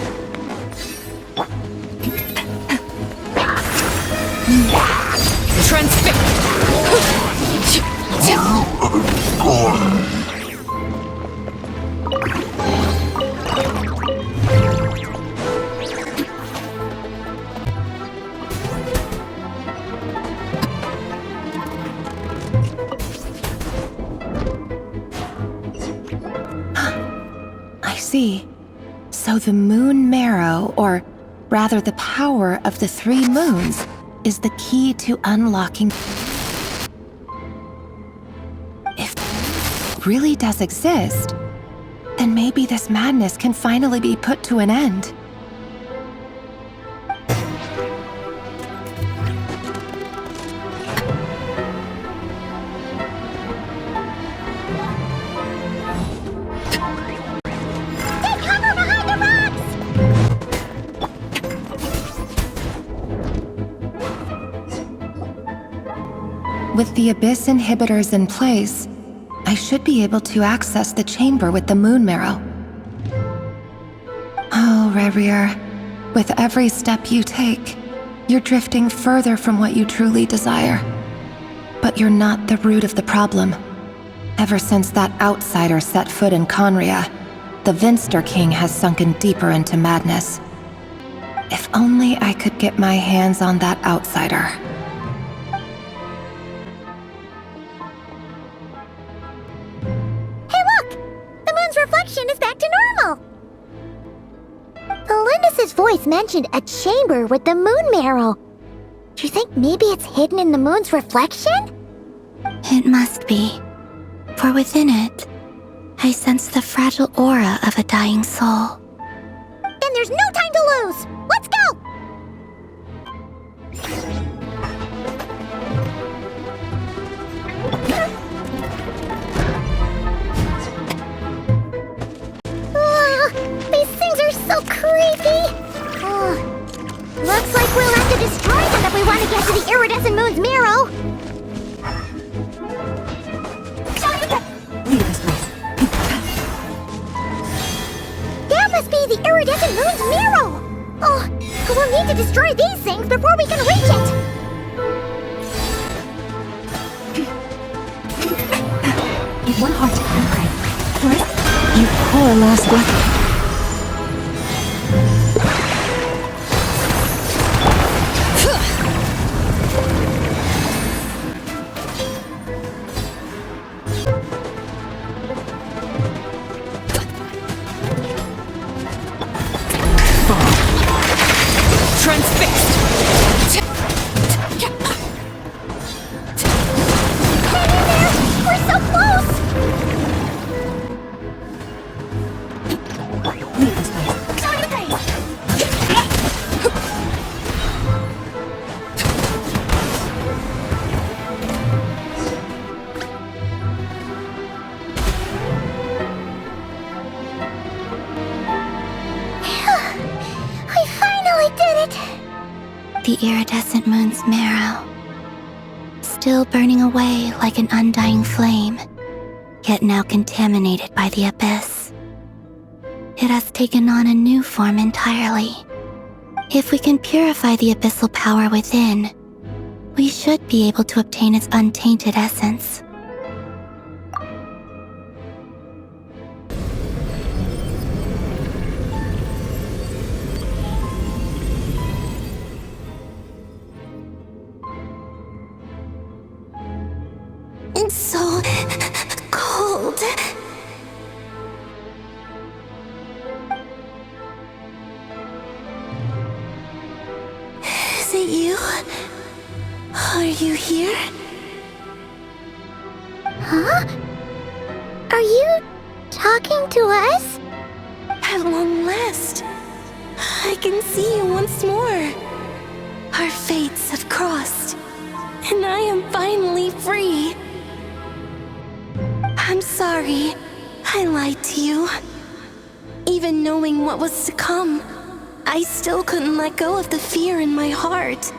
So the moon marrow, or rather the power of the 3 moons, is the key to unlocking. If it really does exist, then maybe this madness can finally be put to an end. With the Abyss inhibitors in place, I should be able to access the chamber with the moon marrow. Oh, Rerear, with every step you take, you're drifting further from what you truly desire. But you're not the root of the problem. Ever since that outsider set foot in Conria, the Vinster King has sunken deeper into madness. If only I could get my hands on that outsider. Reflection is back to normal. Thalindis' voice mentioned a chamber with the moon marrow. Do you think maybe it's hidden in the moon's reflection? It must be. For within it, I sense the fragile aura of a dying soul. Then there's no time to lose! Let's go! These things are so creepy! Looks like we'll have to destroy them if we want to get to the iridescent moon's marrow! Leave this place. must be the iridescent moon's marrow! Oh, we'll need to destroy these things before we can reach it! It went hard to conquer. First, you poor lost weapon. The iridescent moon's marrow, still burning away like an undying flame, yet now contaminated by the abyss. It has taken on a new form entirely. If we can purify the abyssal power within, we should be able to obtain its untainted essence. It's so cold. Is it you? Are you here? Huh? Are you talking to us? At long last, I can see you once more. Our fates have crossed, and I am finally free. I'm sorry, I lied to you. Even knowing what was to come, I still couldn't let go of the fear in my heart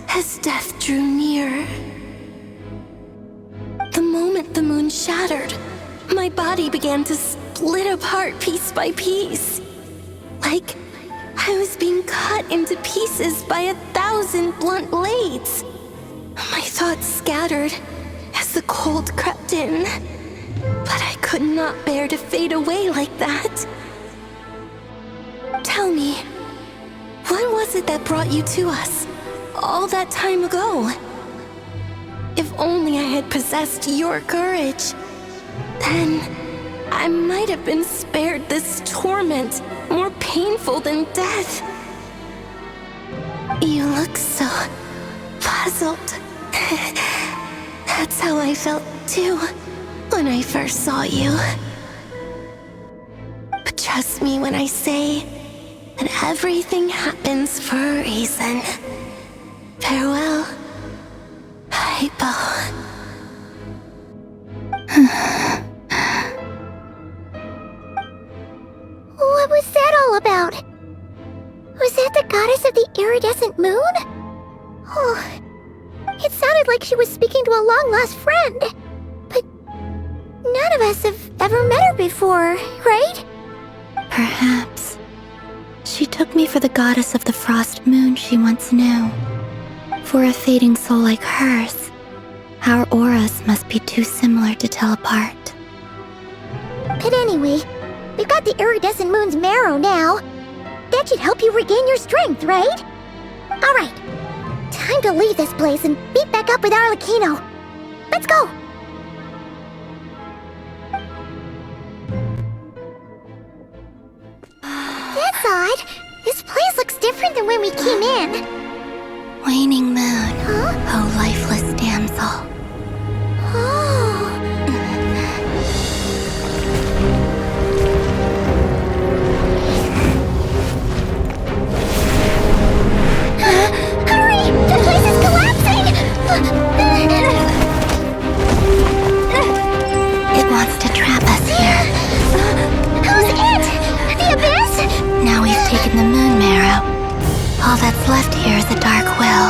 as death drew near. The moment the moon shattered, my body began to split apart piece by piece. Like I was being cut into pieces by 1,000 blunt blades. My thoughts scattered as the cold crept in. But I could not bear to fade away like that. Tell me, what was it that brought you to us all that time ago? If only I had possessed your courage, then I might have been spared this torment more painful than death. You look so puzzled. That's how I felt too when I first saw you. But trust me when I say that everything happens for a reason. Farewell, Hypo. What was that all about? Was that the goddess of the iridescent moon? Oh, it sounded like she was speaking to a long-lost friend. But none of us have ever met her before, right? Perhaps. She took me for the goddess of the frost moon she once knew. For a fading soul like hers, our auras must be too similar to tell apart. But anyway, we've got the iridescent moon's marrow now. That should help you regain your strength, right? Alright, time to leave this place and meet back up with Arlecchino. Let's go! That's odd. This place looks different than when we came in. Waning moon, oh lifeless damsel. Hurry! The place is collapsing! It wants to trap us here. Who's it? The abyss? Now we've taken the moon marrow. All that's left here is a dark will.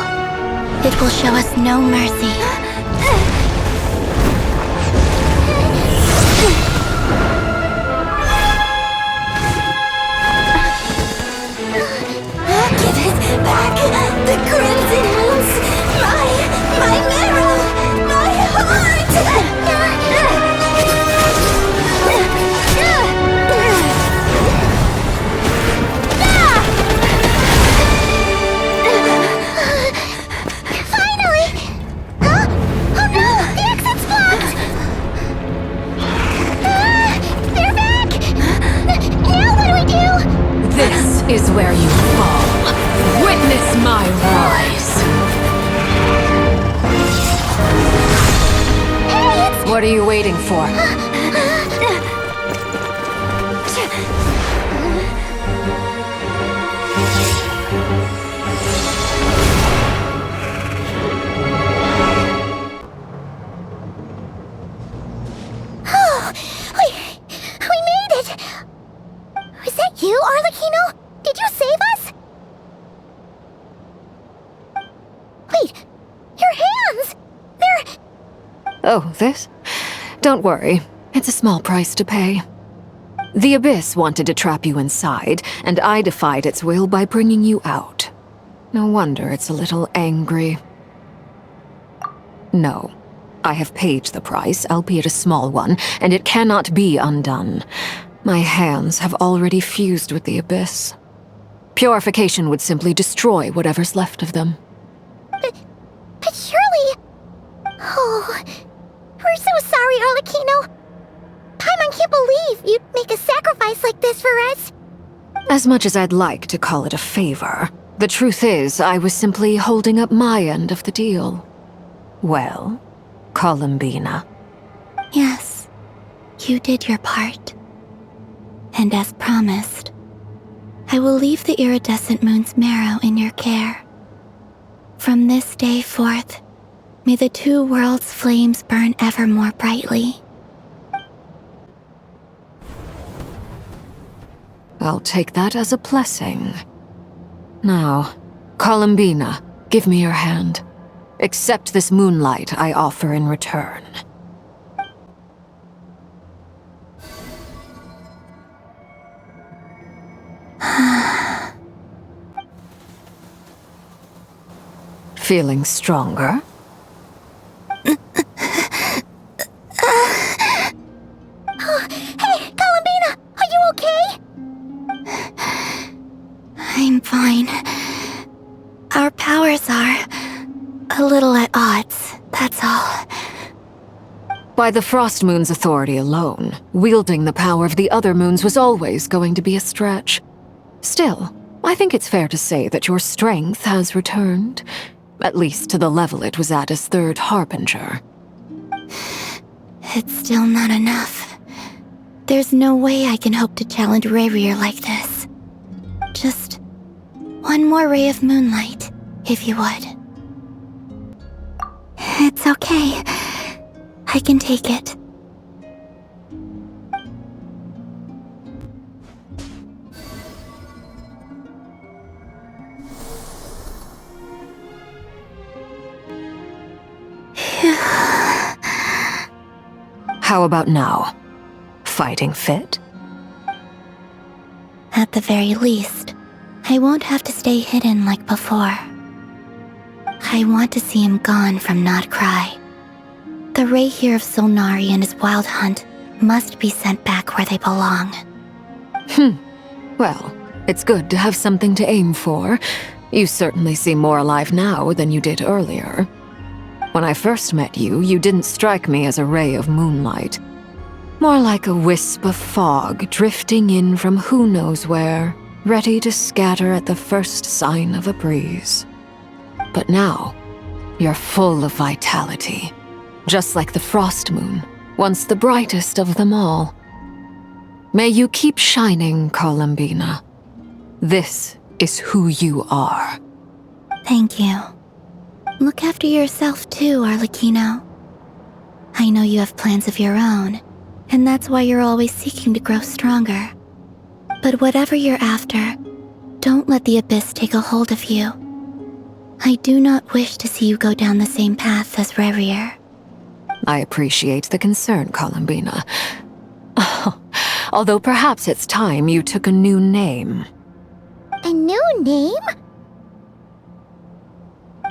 It will show us no mercy. The crimson moons! My marrow! My heart! Finally! Huh? Oh no! The exit's blocked! They're back! Now what do we do? This is where you fall. Witness my rise. Hey, it's... What are you waiting for? Oh, we made it! Was that you, Arlecchino? Did you save us? Wait, your hands! They're... Oh, this? Don't worry. It's a small price to pay. The Abyss wanted to trap you inside, and I defied its will by bringing you out. No wonder it's a little angry. No. I have paid the price, albeit a small one, and it cannot be undone. My hands have already fused with the Abyss. Purification would simply destroy whatever's left of them. But surely... Oh... We're so sorry, Arlecchino. Paimon can't believe you'd make a sacrifice like this for us. As much as I'd like to call it a favor, the truth is I was simply holding up my end of the deal. Well, Columbina. Yes, you did your part. And as promised, I will leave the iridescent moon's marrow in your care. From this day forth, may the two worlds' flames burn ever more brightly. I'll take that as a blessing. Now, Columbina, give me your hand. Accept this moonlight I offer in return. Feeling stronger? Hey, Columbina, are you okay? I'm fine. Our powers are a little at odds, that's all. By the Frost Moon's authority alone, wielding the power of the other moons was always going to be a stretch. Still, I think it's fair to say that your strength has returned, at least to the level it was at as Third Harbinger. It's still not enough. There's no way I can hope to challenge Rayrier like this. Just one more ray of moonlight, if you would. It's okay. I can take it. How about now? Fighting fit? At the very least, I won't have to stay hidden like before. I want to see him gone from Not Cry. The Ray here of Solnari and his wild hunt must be sent back where they belong. Well, it's good to have something to aim for. You certainly seem more alive now than you did earlier. When I first met you, you didn't strike me as a ray of moonlight. More like a wisp of fog drifting in from who knows where, ready to scatter at the first sign of a breeze. But now, you're full of vitality. Just like the Frost Moon, once the brightest of them all. May you keep shining, Columbina. This is who you are. Thank you. Look after yourself too, Arlecchino. I know you have plans of your own, and that's why you're always seeking to grow stronger. But whatever you're after, don't let the Abyss take a hold of you. I do not wish to see you go down the same path as Rayrier. I appreciate the concern, Columbina. Although perhaps it's time you took a new name. A new name?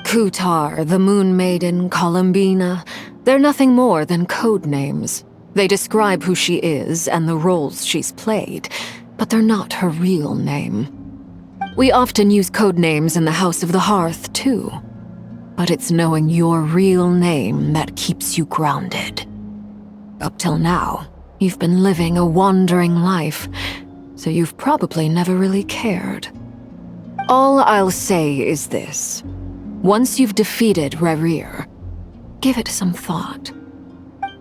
Kutar, the Moon Maiden, Columbina, they're nothing more than code names. They describe who she is and the roles she's played, but they're not her real name. We often use code names in the House of the Hearth, too. But it's knowing your real name that keeps you grounded. Up till now, you've been living a wandering life, so you've probably never really cared. All I'll say is this. Once you've defeated Rerir, give it some thought.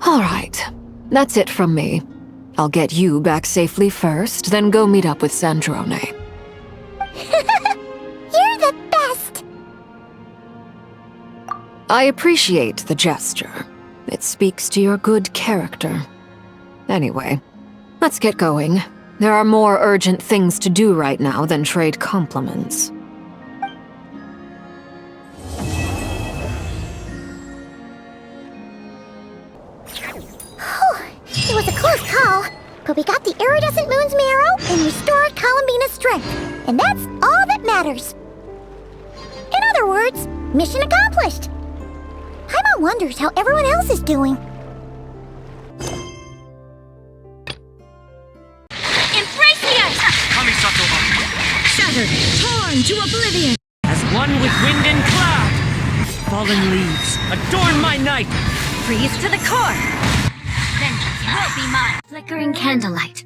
All right, that's it from me. I'll get you back safely first, then go meet up with Sandrone. You're the best! I appreciate the gesture. It speaks to your good character. Anyway, let's get going. There are more urgent things to do right now than trade compliments. It was a close call, but we got the iridescent moon's marrow and restored Columbina's strength, and that's all that matters. In other words, mission accomplished. Paimon wonders how everyone else is doing. Embrace the ice! Shattered, torn to oblivion! As one with wind and cloud! Fallen leaves, adorn my night! Freeze to the core! Vengeance will be mine! Flickering candlelight.